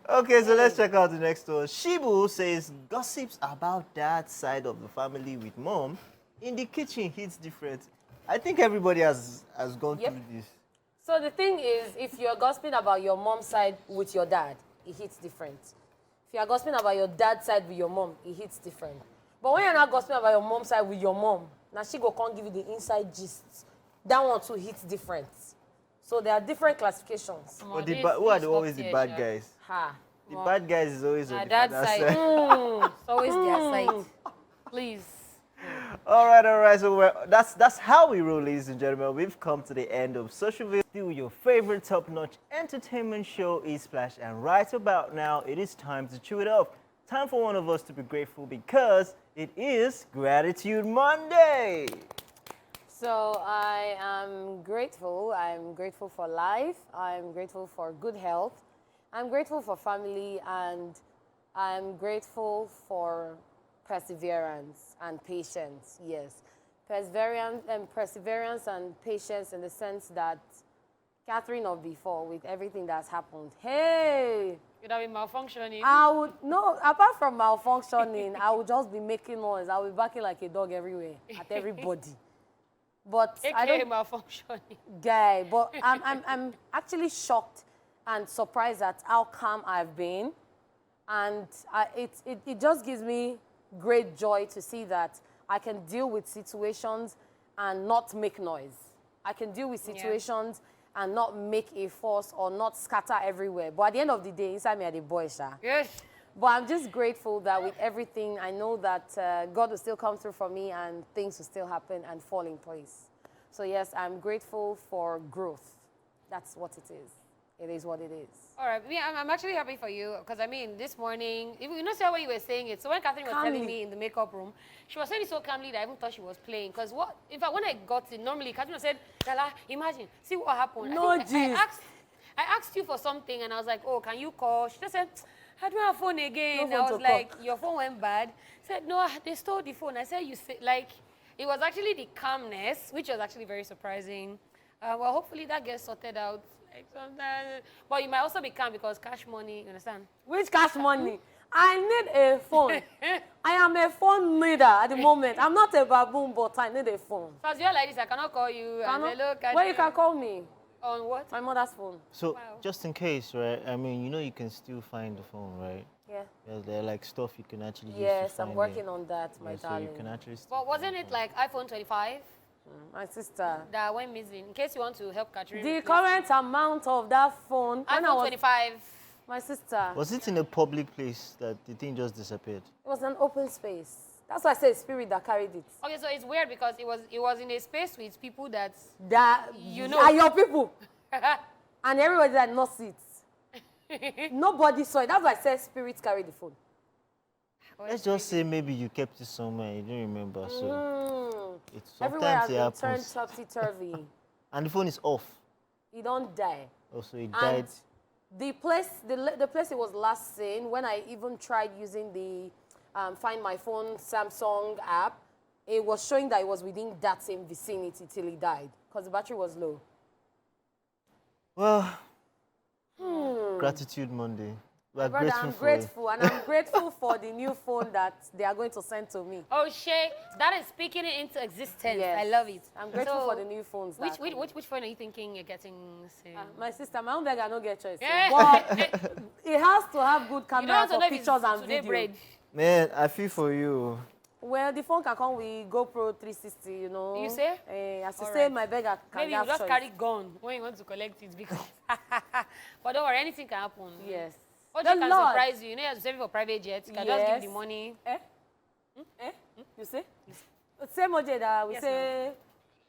Okay, so let's check out the next one. Shibu says gossips about dad's side of the family with mom in the kitchen hits different. I think everybody has gone Yep. through this. So the thing is, if you're gossiping about your mom's side with your dad, it hits different. If you're gossiping about your dad's side with your mom, it hits different. But when you're not gossiping about your mom's side with your mom, now she can't give you the inside gist. That one too hits different. So there are different classifications. But who are always the bad guys? Ha. The bad guys is always on My the dad's father's side. side. It's always their side. Please. All right. So that's how we roll, ladies and gentlemen. We've come to the end of Social Video. Still, your favorite top-notch entertainment show is Splash, and right about now, it is time to chew it off. Time for one of us to be grateful because it is Gratitude Monday. So I am grateful. I'm grateful for life. I'm grateful for good health. I'm grateful for family, and I'm grateful for perseverance and patience. Yes, perseverance and patience in the sense that Catherine of before, with everything that's happened. Hey, Could have been malfunctioning. I would no. Apart from malfunctioning, I would just be making noise. I would be barking like a dog everywhere at everybody. But I AKA don't, malfunctioning. guy. But I'm actually shocked and surprised at how calm I've been, and it just gives me great joy to see that I can deal with situations and not make noise. I can deal with situations and not make a fuss or not scatter everywhere. But at the end of the day, inside me are the boys, sha. Yes. But I'm just grateful that with everything, I know that God will still come through for me and things will still happen and fall in place. So yes, I'm grateful for growth. That's what it is. It is what it is. All right. I'm actually happy for you because, I mean, this morning, you know, see how when you were saying it. So when Catherine was telling Calmly. me in the makeup room, she was saying it so calmly that I even thought she was playing. Because what, in fact, when I got it, normally Catherine said, Lala, imagine, see what happened. No, I jeez. asked you for something and I was like, oh, can you call? She just said, I don't have phone again. No I phone was to like, your phone went bad. Said, no, they stole the phone. I said, you say, like, it was actually the calmness, which was actually very surprising. Well, hopefully that gets sorted out. Like sometimes, but you might also be calm because cash money, you understand? Which cash money? I need a phone. I am a phone needer at the moment. I'm not a baboon, but I need a phone. So as you're like this, I cannot call you and hello, catch Well, you can call me. On what? My mother's phone. So Wow. just in case, right? I mean, you know, you can still find the phone, right? Yeah. There are like stuff you can actually use. Yes, to I'm find working it. on that, my Yeah, so darling. you can actually. But wasn't it like iPhone 25 My sister. that went missing? In case you want to help Catherine. The replace current amount of that phone, when I iPhone was 25. my sister, Was it in a public place that the thing just disappeared? it was an open space. That's why I said spirit that carried it. Okay, so it's weird because it was in a space with people that That You know. are your people, and everybody that knows it. Nobody saw it. That's why I said spirit carried the phone. Let's just say maybe you kept it somewhere, you don't remember. So it's Everywhere has sometimes it been turned happens. topsy-turvy. And the phone is off. You don't die. Also, it And died. the place it was last seen, when I even tried using the Find My Phone Samsung app, it was showing that it was within that same vicinity till he died because the battery was low. Well, Gratitude Monday. We're Brother, grateful I'm for it. grateful, and I'm grateful for the new phone that they are going to send to me. Oh, Shay, that is speaking it into existence. Yes. I love it. I'm grateful for the new phones. Which phone are you thinking you're getting soon? My sister, my own beg, I don't get choice. Yeah. But it has to have good You don't camera want to for know if it's pictures and today video. bread. Man, I feel for you. Well, the phone can come with GoPro 360, you know. You say? As you All say, right. my beggar can Maybe you have just choice. carry gun when you want to collect it because. But don't worry, anything can happen. Yes. What The you can Lord. surprise you. You know, you have to save it for private jets. You can just give the money. You say? Same OJ that we Yes, say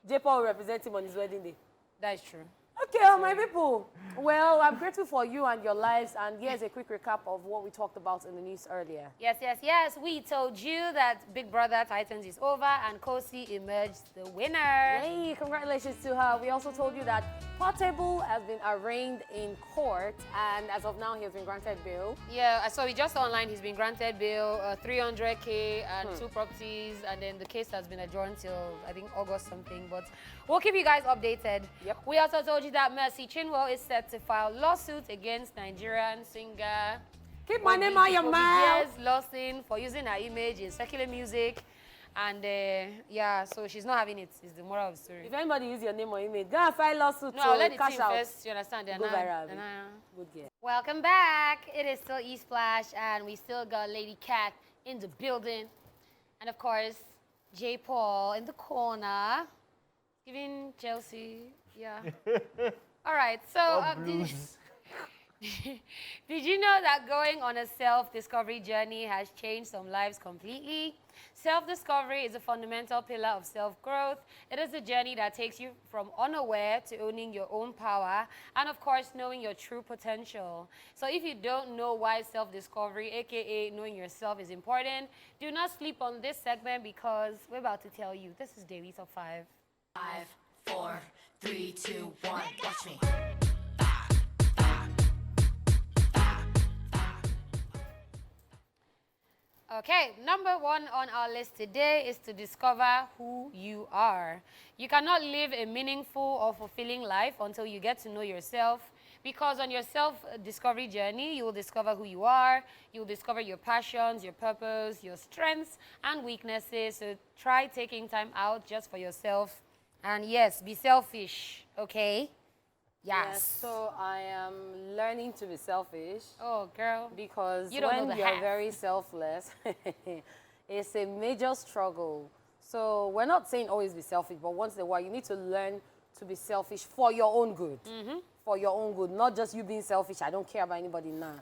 J. Paul will represent him on his wedding day. That is true. Okay, my people. Well, I'm grateful for you and your lives. And here's a quick recap of what we talked about in the news earlier. Yes, yes, yes. We told you that Big Brother Titans is over and Khosi emerged the winner. Hey, congratulations to her. We also told you that Portable has been arraigned in court, and as of now, he has been granted bail. Yeah, I saw it just online. He's been granted bail, 300K and 2 properties, and then the case has been adjourned till, I think, August something. But we'll keep you guys updated. Yep. We also told you that Mercy Chinwo is set to file lawsuit against Nigerian singer. Keep my name out your mouth. Lawson for using her image in secular music. And yeah, so she's not having it, is the moral of the story. If anybody use your name or image, go and file lawsuit No, I'll let to the cash team out. first, you understand? Go viral. Good girl. Welcome back. It is still E-Splash, and we still got Lady Cat in the building. And of course, J. Paul in the corner, giving Chelsea, yeah. All right, so did you know that going on a self-discovery journey has changed some lives completely? Self-discovery is a fundamental pillar of self-growth. It is a journey that takes you from unaware to owning your own power and, of course, knowing your true potential. So if you don't know why self-discovery, aka knowing yourself, is important, do not sleep on this segment because we're about to tell you. This is Daily Top 5. 5, 4, 3, 2, 1, watch me. Okay, number 1 on our list today is to discover who you are. You cannot live a meaningful or fulfilling life until you get to know yourself, because on your self-discovery journey, you will discover who you are, you will discover your passions, your purpose, your strengths and weaknesses. So try taking time out just for yourself. And yes, be selfish, okay? Yes. So I am learning to be selfish. Oh, girl. Because You don't know when the you're half. very selfless, it's a major struggle. So we're not saying always be selfish, but once in a while, you need to learn to be selfish for your own good. For your own good, not just you being selfish. I don't care about anybody now.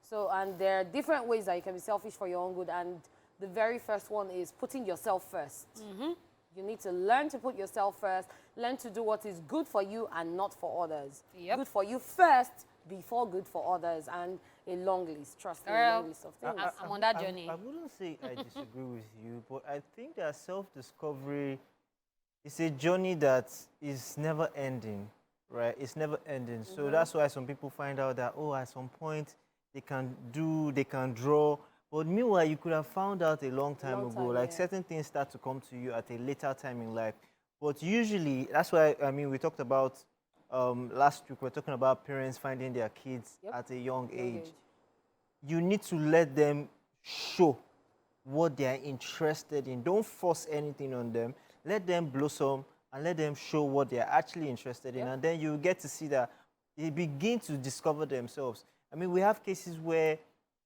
So, and there are different ways that you can be selfish for your own good. And the very first one is putting yourself first. You need to learn to put yourself first, learn to do what is good for you and not for others. Yep. Good for you first before good for others, and a long list, trust me, a Girl, long list of things. I'm on that journey. I wouldn't say I disagree with you, but I think that self-discovery is a journey that is never ending, right? It's never ending. So that's why some people find out that, oh, at some point they can draw. But meanwhile, you could have found out a long time ago. Like certain things start to come to you at a later time in life. But usually, that's why, I mean, we talked about last week, we're talking about parents finding their kids at a young age. You need to let them show what they are interested in. Don't force anything on them. Let them blossom and let them show what they are actually interested in. And then you get to see that they begin to discover themselves. I mean, we have cases where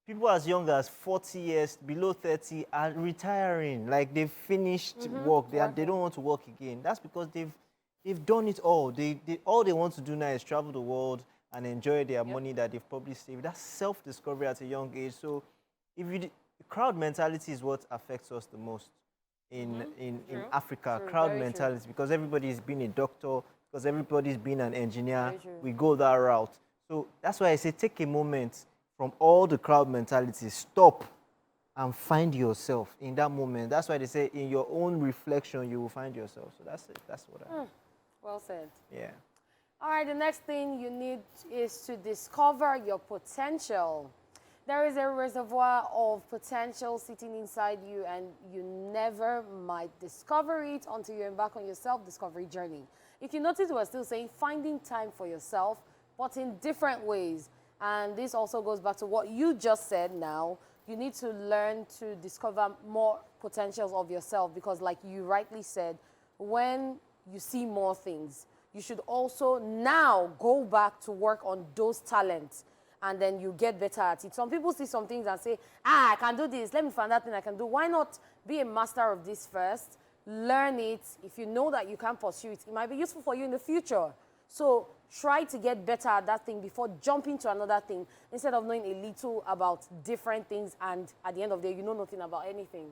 people as young as 40 years, below 30, are retiring. Like they've finished work. They don't want to work again. That's because they've done it all. All they want to do now is travel the world and enjoy their money that they've probably saved. That's self-discovery at a young age. So crowd mentality is what affects us the most in Africa. Crowd mentality, because everybody's been a doctor, because everybody's been an engineer. We go that route. So that's why I say take a moment from all the crowd mentality, stop and find yourself in that moment. That's why they say in your own reflection, you will find yourself. So that's it. That's what I Well said. Yeah. All right, the next thing you need is to discover your potential. There is a reservoir of potential sitting inside you, and you never might discover it until you embark on your self-discovery journey. If you notice, we're still saying finding time for yourself, but in different ways. And this also goes back to what you just said now. You need to learn to discover more potentials of yourself because, like you rightly said, when you see more things, you should also now go back to work on those talents, and then you get better at it. Some people see some things and say, I can do this. Let me find that thing I can do. Why not be a master of this first? Learn it. If you know that you can pursue it, it might be useful for you in the future. So try to get better at that thing before jumping to another thing, instead of knowing a little about different things and at the end of the day, you know nothing about anything.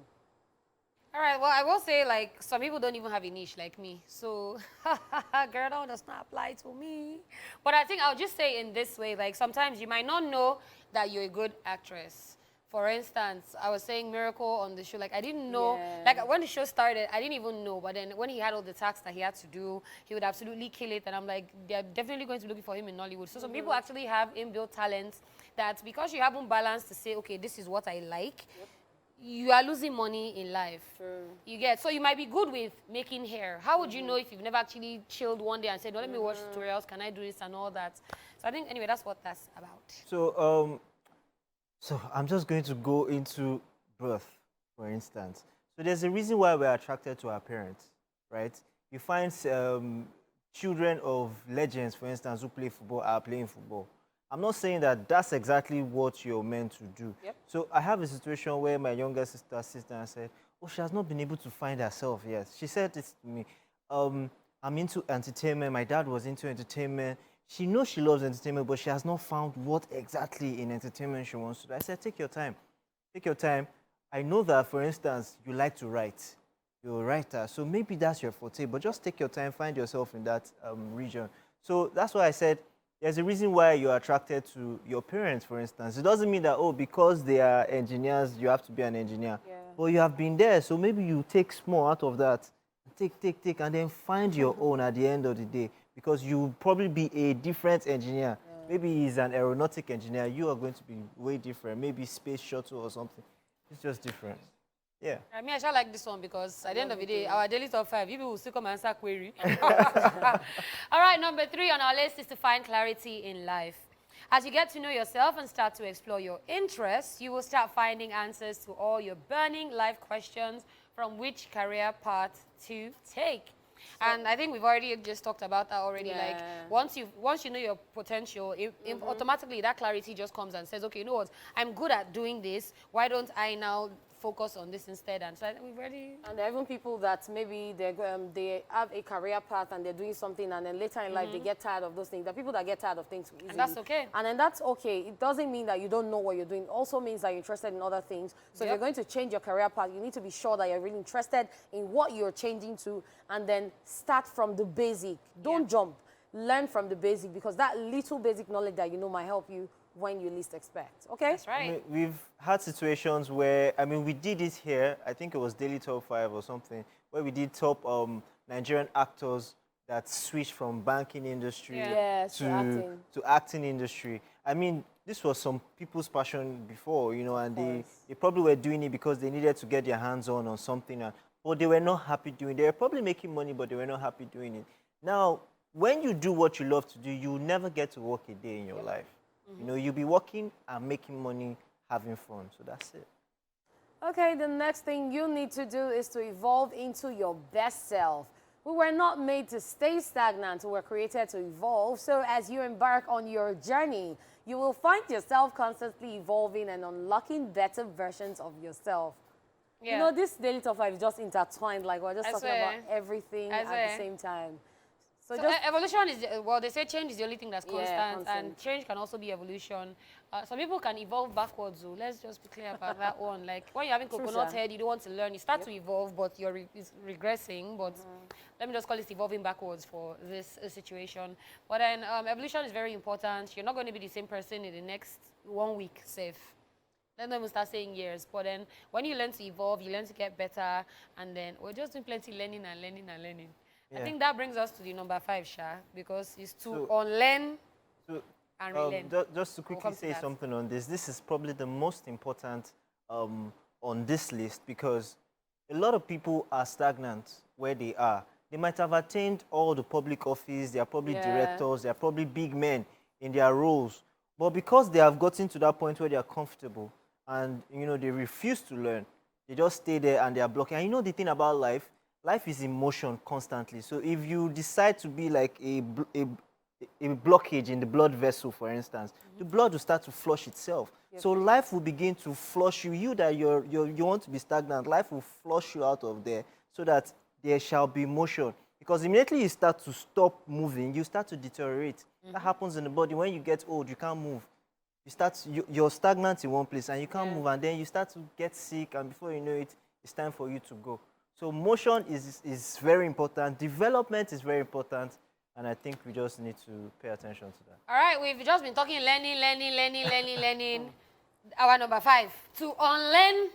All right, well, I will say, like, some people don't even have a niche like me. So, girl, that does not apply to me. But I think I'll just say in this way, like, sometimes you might not know that you're a good actress. For instance, I was saying Miracle on the show, like, I didn't know, like, when the show started, I didn't even know. But then when he had all the tasks that he had to do, he would absolutely kill it. And I'm like, they're definitely going to be looking for him in Nollywood. So some people actually have inbuilt talents that because you haven't balanced to say, okay, this is what I like, you are losing money in life. True. You get, so you might be good with making hair. How would you know if you've never actually chilled one day and said, well, let me watch tutorials, can I do this and all that? So I think, anyway, that's what that's about. So I'm just going to go into birth, for instance. So there's a reason why we're attracted to our parents, right? You find children of legends, for instance, who play football are playing football. I'm not saying that that's exactly what you're meant to do. Yep. So I have a situation where my younger sister sits down and said, oh, she has not been able to find herself yet. She said this to me, I'm into entertainment. My dad was into entertainment. She knows she loves entertainment, but she has not found what exactly in entertainment she wants to do. I said, take your time. Take your time. I know that, for instance, you like to write. You're a writer, so maybe that's your forte, but just take your time, find yourself in that region. So that's why I said, there's a reason why you're attracted to your parents, for instance. It doesn't mean that, oh, because they are engineers, you have to be an engineer. Yeah. But you have been there, so maybe you take small out of that. Take, and then find your own at the end of the day. Because you'll probably be a different engineer. Yeah. Maybe he's an aeronautic engineer. You are going to be way different. Maybe space shuttle or something. It's just different. Yeah. I mean, I shall like this one because at the end of the day, our daily top 5, people will still come and answer query. All right, number 3 on our list is to find clarity in life. As you get to know yourself and start to explore your interests, you will start finding answers to all your burning life questions from which career path to take. And I think we've already just talked about that already. Yeah. Like once you know your potential, automatically that clarity just comes and says, okay, you know what? I'm good at doing this. Why don't I now focus on this instead? And so I think we've already. And there are even people that maybe they have a career path and they're doing something, and then later in life they get tired of those things. There are people that get tired of things easily. And that's okay. And then that's okay. It doesn't mean that you don't know what you're doing. It also means that you're interested in other things. So if you're going to change your career path, you need to be sure that you're really interested in what you're changing to, and then start from the basic. Don't jump. Learn from the basic, because that little basic knowledge that you know might help you when you least expect. Okay? That's right. I mean, we've had situations where, I mean, we did it here. I think it was Daily Top 5 or something, where we did top Nigerian actors that switched from banking industry to acting industry. I mean, this was some people's passion before, you know, and they probably were doing it because they needed to get their hands on something, but they were not happy doing it. They were probably making money, but they were not happy doing it. Now, when you do what you love to do, you'll never get to work a day in your life. You know, you'll be working and making money, having fun. So that's it. Okay, the next thing you need to do is to evolve into your best self. We were not made to stay stagnant. We were created to evolve. So as you embark on your journey, you will find yourself constantly evolving and unlocking better versions of yourself. Yeah. You know, this Daily Top 5 is just intertwined. Like, we're just talking about everything at the same time. So evolution is, well, they say change is the only thing that's constant, and change can also be evolution. Some people can evolve backwards, so let's just be clear about that one. Like, when you're having coconut head, you don't want to learn. You start to evolve, but you're regressing. But let me just call it evolving backwards for this situation. But then evolution is very important. You're not going to be the same person in the next 1 week, safe. Then we start saying years. But then when you learn to evolve, you learn to get better, and then we're just doing plenty learning and learning and learning. I think that brings us to the number 5, Sha, because it's to So- unlearn So, and relearn. just to We'll quickly come to say that. something on this, this is probably the most important on this list because a lot of people are stagnant where they are. They might have attained all the public office, they are probably Yeah. directors, they are probably big men in their roles. But because they have gotten to that point where they are comfortable and they refuse to learn, they just stay there and they are blocking. And the thing about life, life is in motion constantly. So if you decide to be like a blockage in the blood vessel, for instance, the blood will start to flush itself. So life will begin to flush you. You that you want to be stagnant, life will flush you out of there so that there shall be motion. Because immediately you start to stop moving, you start to deteriorate. That happens in the body. When you get old, you can't move. You're stagnant in one place and you can't move, and then you start to get sick, and before you know it, it's time for you to go. So motion is very important. Development is very important. And I think we just need to pay attention to that. All right, we've just been talking learning. Our number 5, to unlearn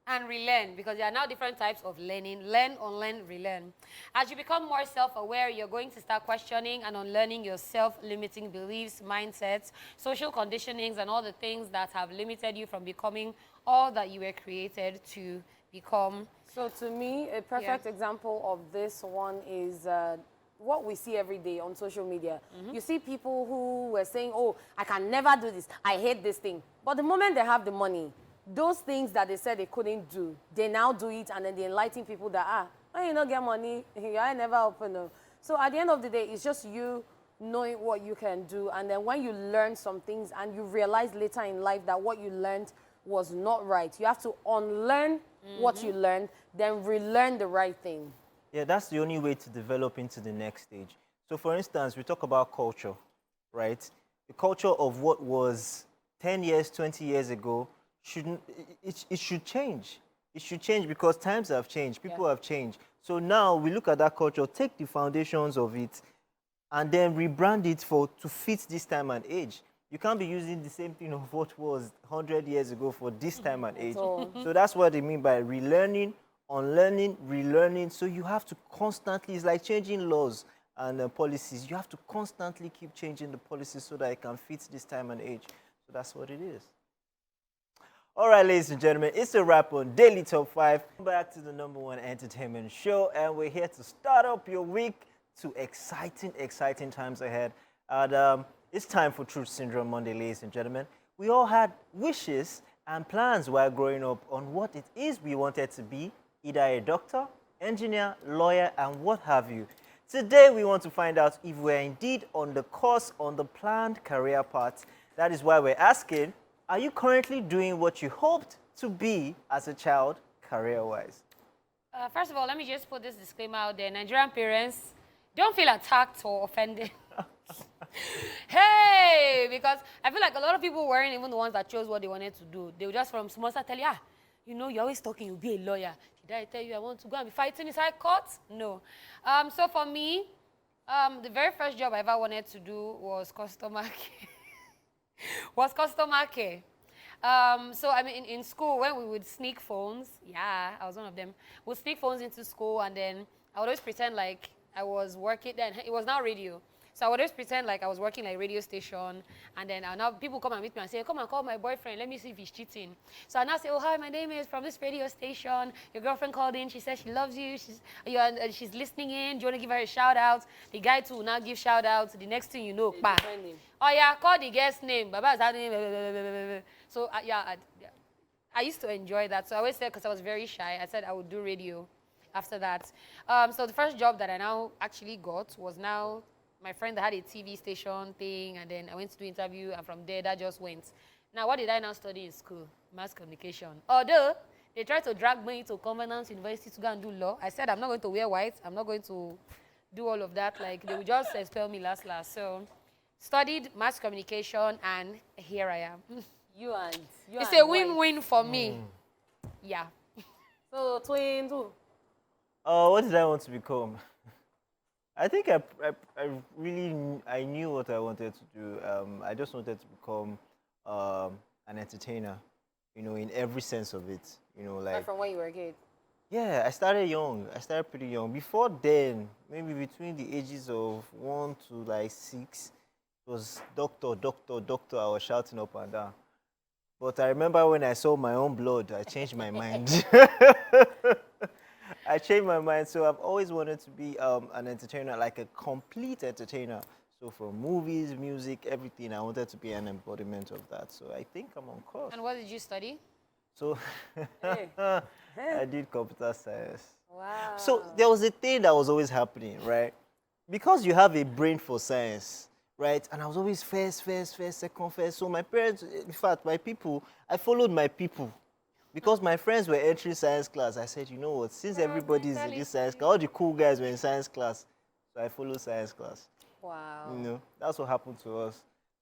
and relearn, because there are now different types of learning. Learn, unlearn, relearn. As you become more self-aware, you're going to start questioning and unlearning your self-limiting beliefs, mindsets, social conditionings, and all the things that have limited you from becoming all that you were created to become. So to me, a perfect example of this one is what we see every day on social media. You see people who were saying, oh, I can never do this, I hate this thing. But the moment they have the money, those things that they said they couldn't do, they now do it, and then they enlighten people that, when you don't get money, I never open up. So at the end of the day, it's just you knowing what you can do, and then when you learn some things and you realize later in life that what you learned was not right, you have to unlearn what you learned, then relearn the right thing. Yeah, that's the only way to develop into the next stage. So for instance, we talk about culture, right? The culture of what was 10 years, 20 years ago, it should change. It should change because times have changed, people have changed. So now we look at that culture, take the foundations of it, and then rebrand it to fit this time and age. You can't be using the same thing of what was 100 years ago for this time and age. So that's what they mean by relearning, unlearning, relearning. So you have to constantly, it's like changing laws and policies. You have to constantly keep changing the policies so that it can fit this time and age. So that's what it is. All right, ladies and gentlemen, it's a wrap on Daily Top 5. Back to the #1 entertainment show, and we're here to start up your week to exciting times ahead. And it's time for Truth Syndrome Monday, ladies and gentlemen. We all had wishes and plans while growing up on what it is we wanted to be, either a doctor, engineer, lawyer, and what have you. Today, we want to find out if we're indeed on the course, on the planned career path. That is why we're asking, are you currently doing what you hoped to be as a child, career-wise? First of all, let me just put this disclaimer out there. Nigerian parents, don't feel attacked or offended. Hey, because I feel like a lot of people weren't even the ones that chose what they wanted to do. They were just from small start tell you, you're always talking, you'll be a lawyer. Did I tell you I want to go and be fighting inside court? No. So for me, the very first job I ever wanted to do was customer care. So I mean, in school, when we would sneak phones, I was one of them. We'd sneak phones into school, and then I would always pretend like I was working. Then it was now radio, so I would always pretend like I was working like radio station, and then now people come and meet me and say, "Come and call my boyfriend. Let me see if he's cheating." So I now say, "Oh, hi, my name is from this radio station. Your girlfriend called in. She says she loves you. She's listening in. Do you want to give her a shout out?" The guy too will now give shout outs. The next thing you know, oh yeah, call the guest name. Baba is that name. So I used to enjoy that. So I always said, because I was very shy, I said I would do radio after that. So the first job that I now actually got was now my friend that had a TV station thing, and then I went to do interview, and from there that just went. Now what did I now study in school? Mass communication. Although they tried to drag me to Covenant University to go and do law. I said I'm not going to wear white. I'm not going to do all of that. Like they would just expel me last. So studied mass communication, and here I am. It's a win-win for me. Yeah. So twin too. What did I want to become? I think I knew what I wanted to do. I just wanted to become an entertainer, in every sense of it. Like from when you were a kid. Yeah, I started young. I started pretty young. Before then, maybe between the ages of 1 to like 6, it was doctor, doctor, doctor. I was shouting up and down. But I remember when I saw my own blood, I changed my mind. I changed my mind. So I've always wanted to be an entertainer, like a complete entertainer. So from movies, music, everything, I wanted to be an embodiment of that. So I think I'm on course. And what did you study? So Hey. I did computer science. Wow. So there was a thing that was always happening, right? Because you have a brain for science, right? And I was always first, second, first. So my parents, in fact, my people, I followed my people. Because my friends were entering science class, I said, you know what, since everybody's in this science class, all the cool guys were in science class, so I followed science class. Wow. You know, that's what happened to us.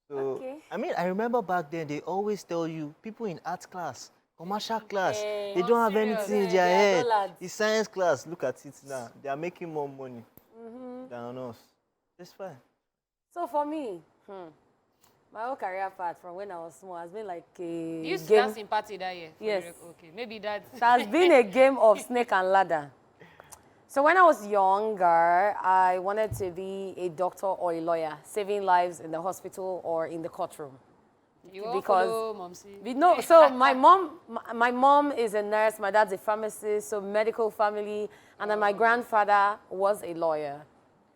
So, Okay. I mean, I remember back then, they always tell you, people in art class, commercial class, Eh, they don't have serious? anything in Eh, their they are head. dullards. The science class, look at it now. They are making more money than us. It's fine. So for me, my whole career path from when I was small has been like a You used to game. dance in party that year? Yes. Okay, maybe that. It has been a game of snake and ladder. So when I was younger, I wanted to be a doctor or a lawyer, saving lives in the hospital or in the courtroom. You all Because follow Momsi. No, so my mom is a nurse, my dad's a pharmacist, so medical family, and then my grandfather was a lawyer.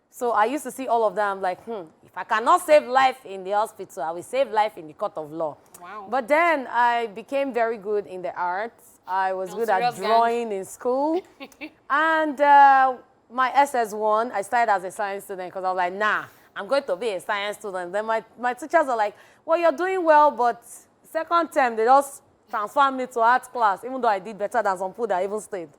So I used to see all of them like, if I cannot save life in the hospital, I will save life in the court of law. Wow. But then I became very good in the arts. I was good at serious gang. drawing in school. And my SS1, I started as a science student because I was like, nah, I'm going to be a science student. Then my teachers are like, well, you're doing well, but second term, they just transferred me to art class, even though I did better than some people that even stayed.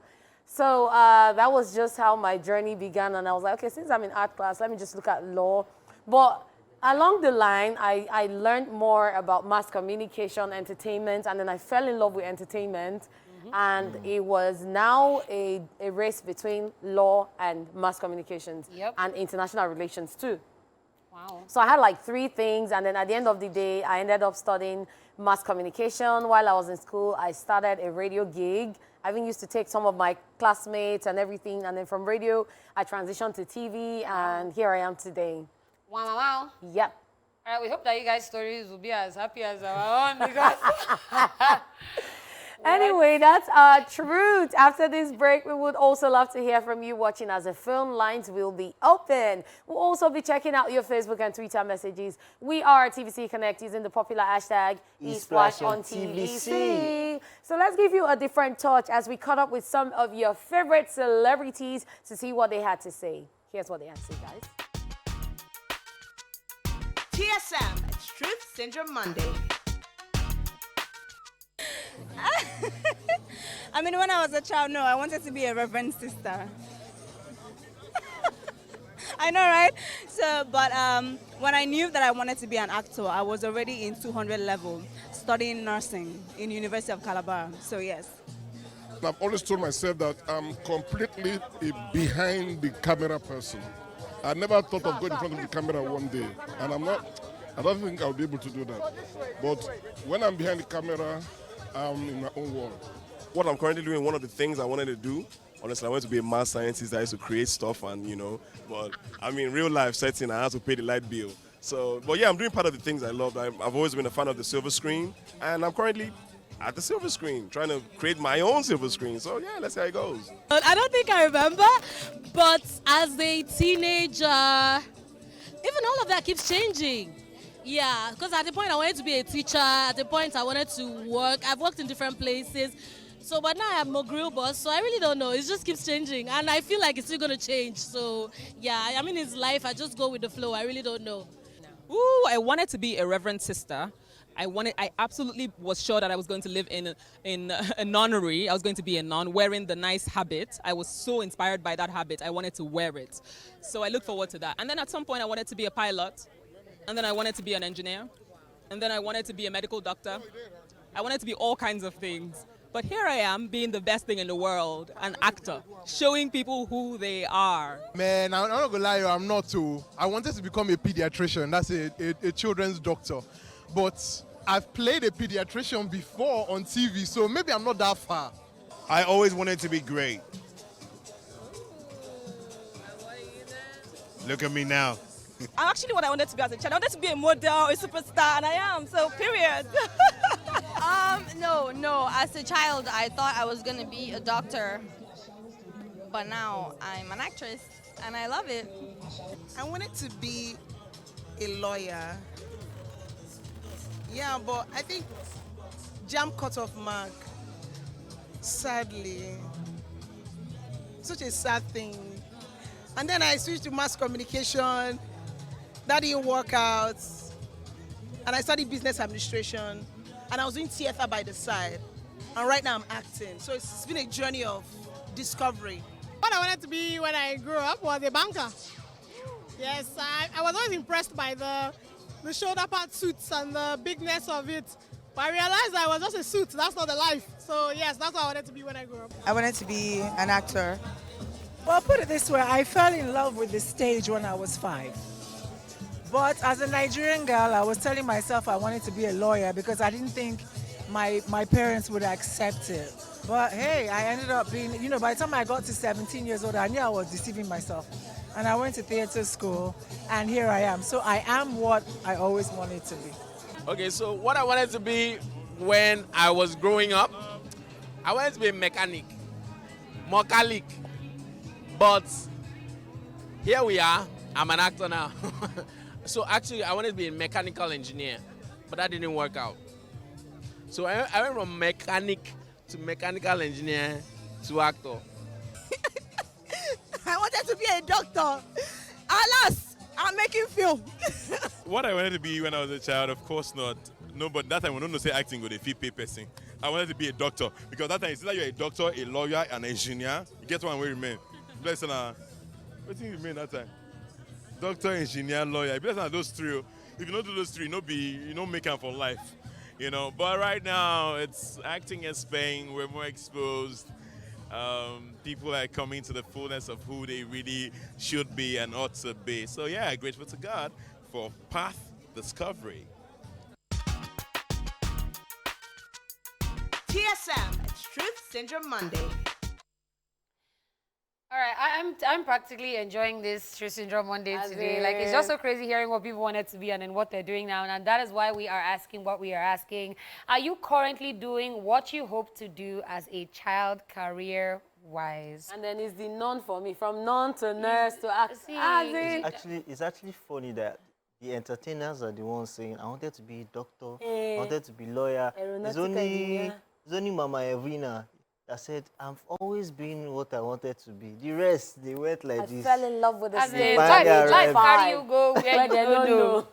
So that was just how my journey began. And I was like, okay, since I'm in art class, let me just look at law. But along the line, I learned more about mass communication, entertainment, and then I fell in love with entertainment. And it was now a race between law and mass communications and international relations too. Wow. So I had like 3 things, and then at the end of the day, I ended up studying mass communication. While I was in school, I started a radio gig. I even used to take some of my classmates and everything, and then from radio, I transitioned to TV, and here I am today. Wow, wow, wow. Yep. All right, we hope that you guys' stories will be as happy as our own because Anyway, that's our truth. After this break, we would also love to hear from you watching as the phone lines will be open. We'll also be checking out your Facebook and Twitter messages. We are TVC Connect using the popular hashtag eSplash eSplash on on TVC. So let's give you a different touch as we caught up with some of your favorite celebrities to see what they had to say. Here's what they had to say, guys. TSM, it's Truth Syndrome Monday. I mean, when I was a child, no, I wanted to be a reverend sister. I know, right? So, but when I knew that I wanted to be an actor, I was already in 200 level, studying nursing in University of Calabar. So, yes. I've always told myself that I'm completely a behind the camera person. I never thought of going in front of the camera one day, and I don't think I'll be able to do that. But when I'm behind the camera, I'm in my own world. What I'm currently doing, one of the things I wanted to do, honestly, I wanted to be a math scientist. I used to create stuff and, but I mean, real life setting, I have to pay the light bill. So, but yeah, I'm doing part of the things I love. I've always been a fan of the silver screen, and I'm currently at the silver screen, trying to create my own silver screen. So yeah, let's see how it goes. I don't think I remember, but as a teenager, even all of that keeps changing. Yeah, because at the point I wanted to be a teacher, at the point I wanted to work. I've worked in different places. So, but now I'm a grill boss, so I really don't know. It just keeps changing, and I feel like it's still going to change. So, yeah, I mean, it's life. I just go with the flow. I really don't know. Ooh, I wanted to be a reverend sister. I absolutely was sure that I was going to live in a nunnery. I was going to be a nun wearing the nice habit. I was so inspired by that habit. I wanted to wear it. So I look forward to that. And then at some point I wanted to be a pilot. And then I wanted to be an engineer. And then I wanted to be a medical doctor. I wanted to be all kinds of things. But here I am being the best thing in the world, an actor, showing people who they are. Man, I'm not gonna lie, I'm not too. I wanted to become a pediatrician, that's a children's doctor. But I've played a pediatrician before on TV, so maybe I'm not that far. I always wanted to be great. Look at me now. Actually, what I wanted to be as a child, I wanted to be a model, a superstar, and I am. So, period. No. As a child, I thought I was gonna be a doctor, but now I'm an actress, and I love it. I wanted to be a lawyer. Yeah, but I think jam cut off mark. Sadly. Such a sad thing. And then I switched to mass communication. That didn't work out. And I studied business administration. And I was doing theater by the side. And right now I'm acting. So it's been a journey of discovery. What I wanted to be when I grew up was a banker. Yes, I was always impressed by the shoulder pad suits and the bigness of it. But I realized I was just a suit, that's not the life. So yes, that's what I wanted to be when I grew up. I wanted to be an actor. Well, put it this way, I fell in love with the stage when I was 5. But as a Nigerian girl, I was telling myself I wanted to be a lawyer because I didn't think my parents would accept it. But hey, I ended up being, by the time I got to 17 years old, I knew I was deceiving myself. And I went to theater school, and here I am. So I am what I always wanted to be. Okay, so what I wanted to be when I was growing up, I wanted to be a mechanic. But here we are, I'm an actor now. So actually, I wanted to be a mechanical engineer, but that didn't work out. So I went from mechanic to mechanical engineer to actor. I wanted to be a doctor. Alas, I'm making film. What I wanted to be when I was a child, of course not. No, but that time we don't say acting with a fee pay person. I wanted to be a doctor because that time it's either you're a doctor, a lawyer, an engineer. You get one way remain. Bless what do you remain that time? Doctor, engineer, lawyer. Bless those three. If you don't do those three, you don't make them for life. But right now it's acting is paying. We're more exposed. People are coming to the fullness of who they really should be and ought to be. So yeah, grateful to God for path discovery. TSM, it's Truth Syndrome Monday. All right, I'm practically enjoying this True Syndrome Monday today. Like, it's just so crazy hearing what people wanted to be and then what they're doing now. And that is why we are asking what we are asking. Are you currently doing what you hope to do as a child career-wise? And then it's the non for me, from non to nurse to acting. It's actually funny that the entertainers are the ones saying, I wanted to be a doctor, I wanted to be lawyer. It's only Mama Evrina that said, I've always been what I wanted to be. The rest, they went like this. I fell in love with the stage. Life carry you go where you don't know.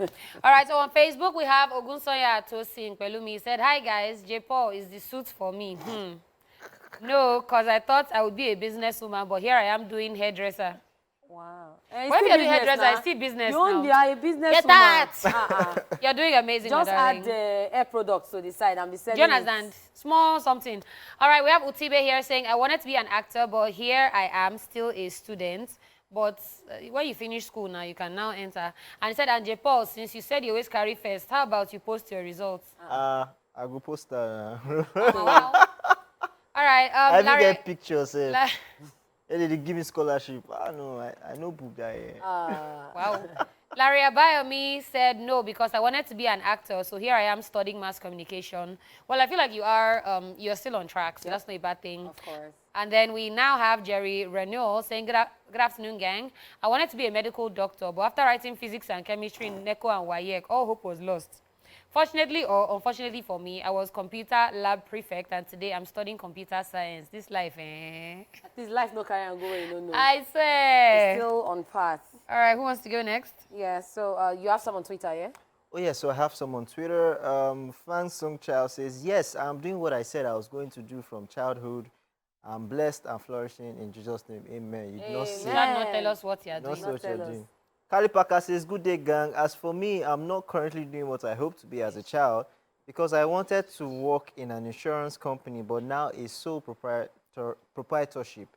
All right, so on Facebook, we have Ogunsoya Tosin Pelumi. He said, hi guys, J. Paul is the suit for me. No, because I thought I would be a businesswoman, but here I am doing hairdresser. Wow. When you're doing hairdresser, I see business now. You are a businesswoman. Get that! You're doing amazing, Just darling. add hair products to the side and be selling. Do you understand? Small something. All right, we have Utibe here saying, I wanted to be an actor, but here I am, still a student. But when you finish school now, you can now enter. And he said, and J. Paul, since you said you always carry first, how about you post your results? I go post that. Wow. All right, I Larry, get pictures. They give me scholarship. I know book guy. Wow. Larry Abayomi said no because I wanted to be an actor, so here I am studying mass communication. Well, I feel like you're still on track, so that's not a bad thing. Of course. And then we now have Jerry Renewal saying, good afternoon, gang. I wanted to be a medical doctor, but after writing physics and chemistry in NECO and WAEC, all hope was lost. Fortunately or unfortunately for me, I was computer lab prefect, and today I'm studying computer science. This life, This life no carry and go where you don't know. I swear. It's still on path. All right, who wants to go next? Yeah, so you have some on Twitter, yeah? Oh, yeah, so I have some on Twitter. Fan Sung Child says, yes, I'm doing what I said I was going to do from childhood. I'm blessed and flourishing in Jesus' name. Amen. You did not say. You cannot tell us what you're doing. Not what you're doing. Kali Parker says, good day, gang. As for me, I'm not currently doing what I hoped to be as a child because I wanted to work in an insurance company, but now it's sole proprietorship.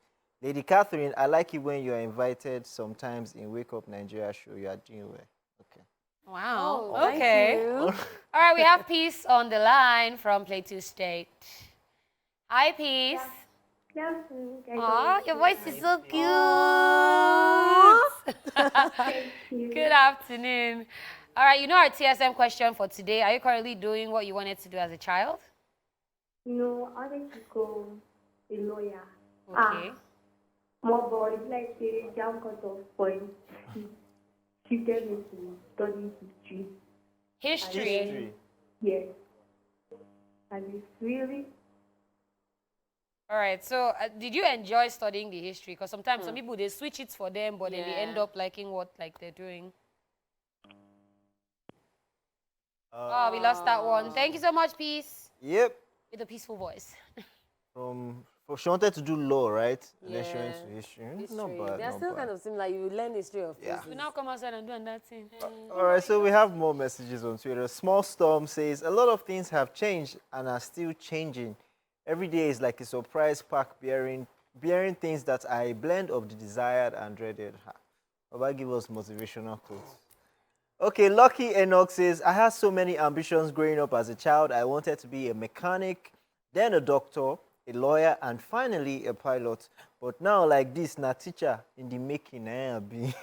Lady Catherine, I like it when you are invited sometimes in Wake Up Nigeria show. You are doing well. Okay. Wow. Oh, okay. All right, we have Peace on the line from Plateau State. Hi, Peace. Aw, your voice is so cute. Good afternoon. All right, you know our TSM question for today. Are you currently doing what you wanted to do as a child? No, I wanted to become a lawyer. Okay. More boys like the jam cut off point. She tell me to study history. History? Yes. And it's really. All right, so did you enjoy studying the history? Because sometimes some people, they switch it for them, but then they end up liking what they're doing. Oh, we lost that one. Thank you so much, Peace. Yep. With a peaceful voice. She wanted to do law, right? And then she Yeah. went to history. History. Not bad. They not still bad. kind of seem like you learn history of places. We now come outside and do that thing. All right, so we have more messages on Twitter. Small Storm says, a lot of things have changed and are still changing. Every day is like a surprise pack bearing things that are a blend of the desired and dreaded. Baba, give us motivational quotes. Okay, Lucky Enoch says, I had so many ambitions growing up as a child. I wanted to be a mechanic, then a doctor, a lawyer, and finally a pilot. But now, like this, na teacher in the making.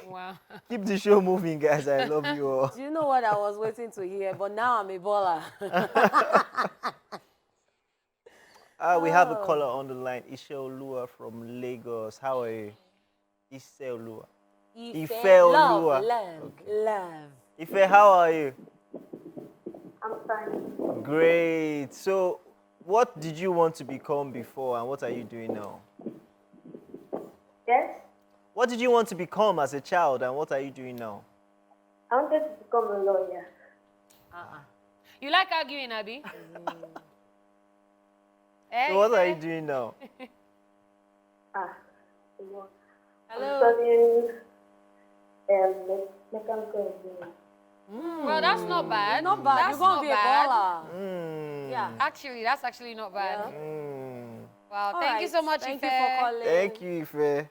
Wow. Keep the show moving, guys. I love you all. Do you know what I was waiting to hear? But now I'm a baller. We have a caller on the line, Ishe Olua from Lagos. How are you? Ishe Olua. Ife Olua. Love. Ife, how are you? I'm fine. Great. So, what did you want to become before and what are you doing now? Yes? What did you want to become as a child and what are you doing now? I wanted to become a lawyer. You like arguing, Abby? So what are you doing now? Hello. Hello. I'm studying mechanical engineering. Well, that's not bad. Not bad. That's You're going to not be a bad. baller. Yeah. Actually, that's actually not bad. Wow, All thank you right. so much, Thank Ife. you for calling. Thank you, Ife.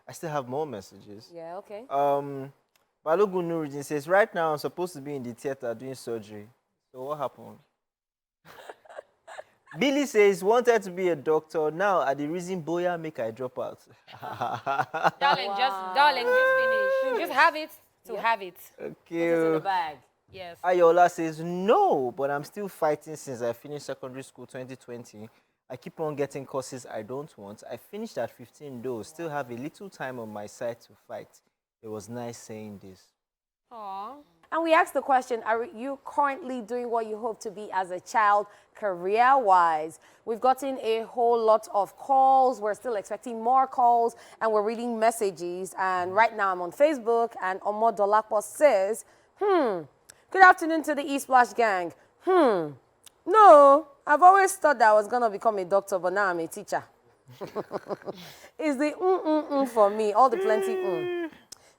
I still have more messages. Yeah, okay. Balogun Nuruddin says, right now I'm supposed to be in the theater doing surgery. So what happened? Billy says, wanted to be a doctor. Now, at the reason Boya make I drop out. Darling, just finish. Just have it to have it. Okay. Put it in the bag. Yes. Ayola says, no, but I'm still fighting since I finished secondary school 2020. I keep on getting courses I don't want. I finished at 15 though. Still have a little time on my side to fight. It was nice saying this. Aww. And we asked the question, are you currently doing what you hope to be as a child, career-wise? We've gotten a whole lot of calls. We're still expecting more calls, and we're reading messages. And right now I'm on Facebook, and Omo Dolapo says, good afternoon to the East Splash gang. No, I've always thought that I was going to become a doctor, but now I'm a teacher. It's the for me, all the plenty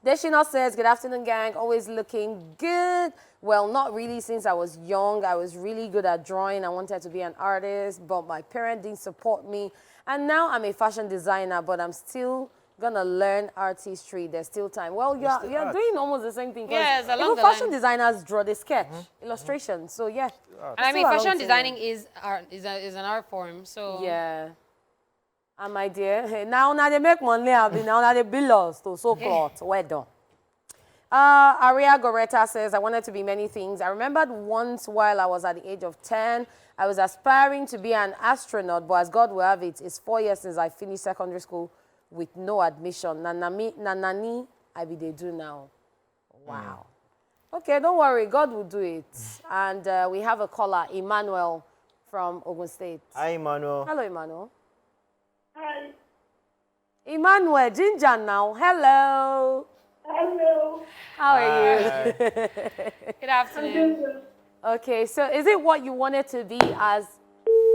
Deshina says, good afternoon, gang. Always looking good. Well, not really since I was young. I was really good at drawing. I wanted to be an artist, but my parents didn't support me. And now I'm a fashion designer, but I'm still going to learn artistry. There's still time. Well, you're doing almost the same thing. Yes, along even the fashion line. designers draw the sketch, illustration. So, yeah. And I mean, Still along fashion the designing line. is an art form. So Yeah. And my dear, now they make money, now they bill us to so cloth. Well done. Aria Goreta says, I wanted to be many things. I remembered once while I was at the age of 10, I was aspiring to be an astronaut, but as God will have it, it's 4 years since I finished secondary school with no admission. Nanani, I be they do now. Wow. Okay, don't worry, God will do it. And we have a caller, Emmanuel from Ogun State. Hi, Emmanuel. Hello, Emmanuel. Hi. Emmanuel, Ginger now. Hello. Hello. How are you? Hi. Good afternoon. Okay, so is it what you wanted to be as...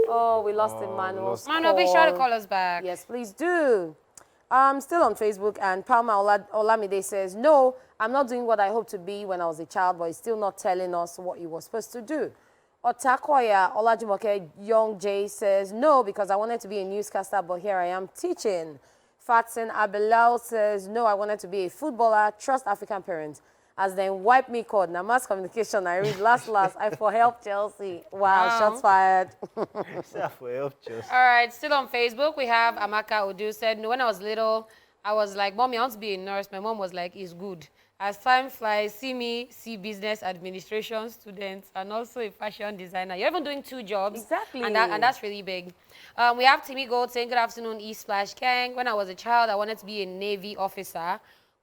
Oh, we lost Emmanuel's Emmanuel, be sure to call us back. Yes, please do. Still on Facebook, and Palma Olamide says, no, I'm not doing what I hoped to be when I was a child, but he's still not telling us what he was supposed to do. Otakoya Olajumoke Young J says, no, because I wanted to be a newscaster, but here I am teaching. Fatson Abelal says, no, I wanted to be a footballer, trust African parents. as then wipe me cord. Now mass communication, I read last, I for help Chelsea. Wow, shots fired. For help Chelsea. All right, still on Facebook, we have Amaka Udu said, when I was little, I was like, Mommy, I want to be a nurse. My mom was like, it's good. As time flies, see business administration students and also a fashion designer. You're even doing 2 jobs. Exactly. And that's really big. We have Timmy Gold saying, good afternoon, East Splash Gang. When I was a child, I wanted to be a Navy officer.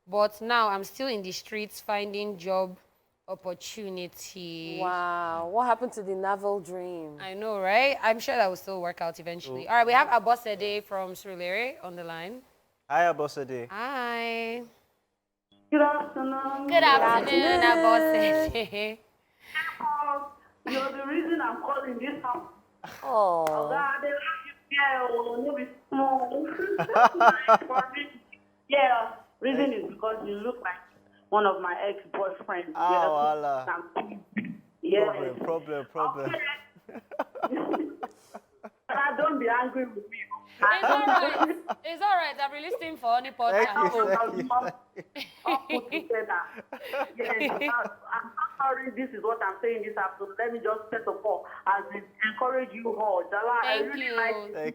But now I'm still in the streets finding job opportunity. Wow. What happened to the naval dream? I know, right? I'm sure that will still work out eventually. All right, we have Abosede from Surulere on the line. Hi, Abosede. Hi. Good afternoon. Good afternoon, Abosede. You're the reason I'm calling this house. Oh. God, they love you. Yeah, reason is because you look like one of my ex-boyfriends. Oh, Allah. Yes. Problem. Don't be angry with me. It's all right. It's all right. I'm releasing for any podcast. Yes, I'm sorry. This is what I'm saying this afternoon. Let me just first of all encourage you all. Thank you. Thank you.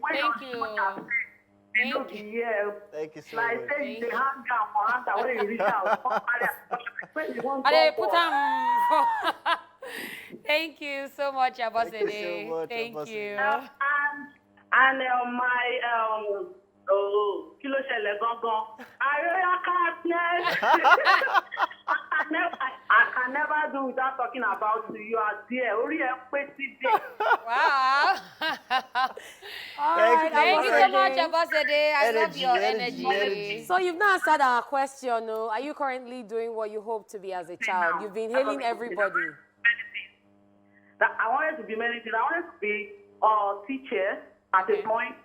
Thank you. Thank you so like much. say you hang down when you reach out. Put Thank you so much, Abosede. Thank you so much, Thank Abosede. you. And my kilo shele gongon. I can never do without talking about you. You are there. Wow. Thank you so much, Abosede. I love your energy. So you've not answered our question, no? Are you currently doing what you hope to be as a child? You've been hailing everybody. I wanted to be many things. I wanted to be a teacher at a point.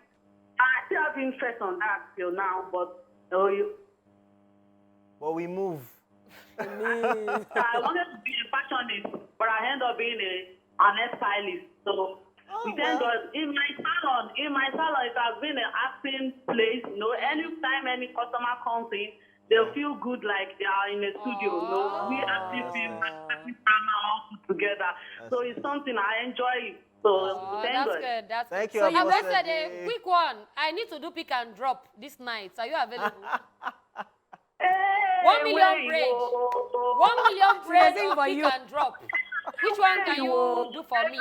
I still have interest on that till now, but we move. I wanted to be a fashionist, but I ended up being an stylist. So we thank God. In my salon, it has been an acting place. You know, anytime any customer comes in, they'll feel good like they are in a studio. You know, we acting film and drama all put together. So it's something I enjoy. So thank that's God. good. That's Thank good. you, So Abosede. Abosede, quick one. I need to do pick and drop this night. Are you available? 1 million braids. 1 million braids Waiting or for pick you. and drop. Which one can you do for me?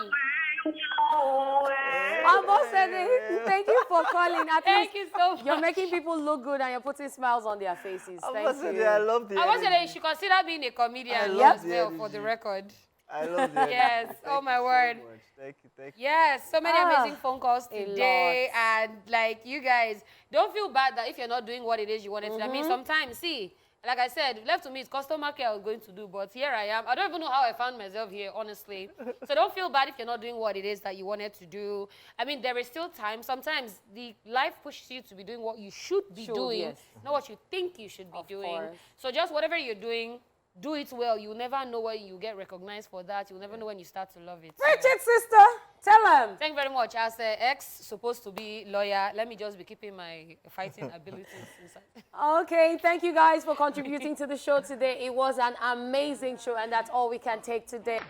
Abosede, thank you for calling. At Thank least you so much. you're making people look good and you're putting smiles on their faces. Thank Abosede, you. I love the Abosede, energy. you should consider being a comedian I love as the well, energy. for the record. I love the energy. Yes, Thank oh you my so word. much. Thank you. Yes, so many amazing phone calls a today, and like you guys, don't feel bad that if you're not doing what it is you wanted to. I mean, sometimes, see, like I said, left to me, it's customer care I was going to do, but here I am. I don't even know how I found myself here, honestly. So don't feel bad if you're not doing what it is that you wanted to do. I mean, there is still time. Sometimes the life pushes you to be doing what you should be doing, yes. not what you think you should be doing. course. So just whatever you're doing, do it well. You'll never know when you get recognized for that. You'll never know when you start to love it. Preach it, sister. Tell them. Thank you very much. As an ex supposed to be lawyer, let me just be keeping my fighting abilities inside. Okay, thank you guys for contributing to the show today. It was an amazing show, and that's all we can take today.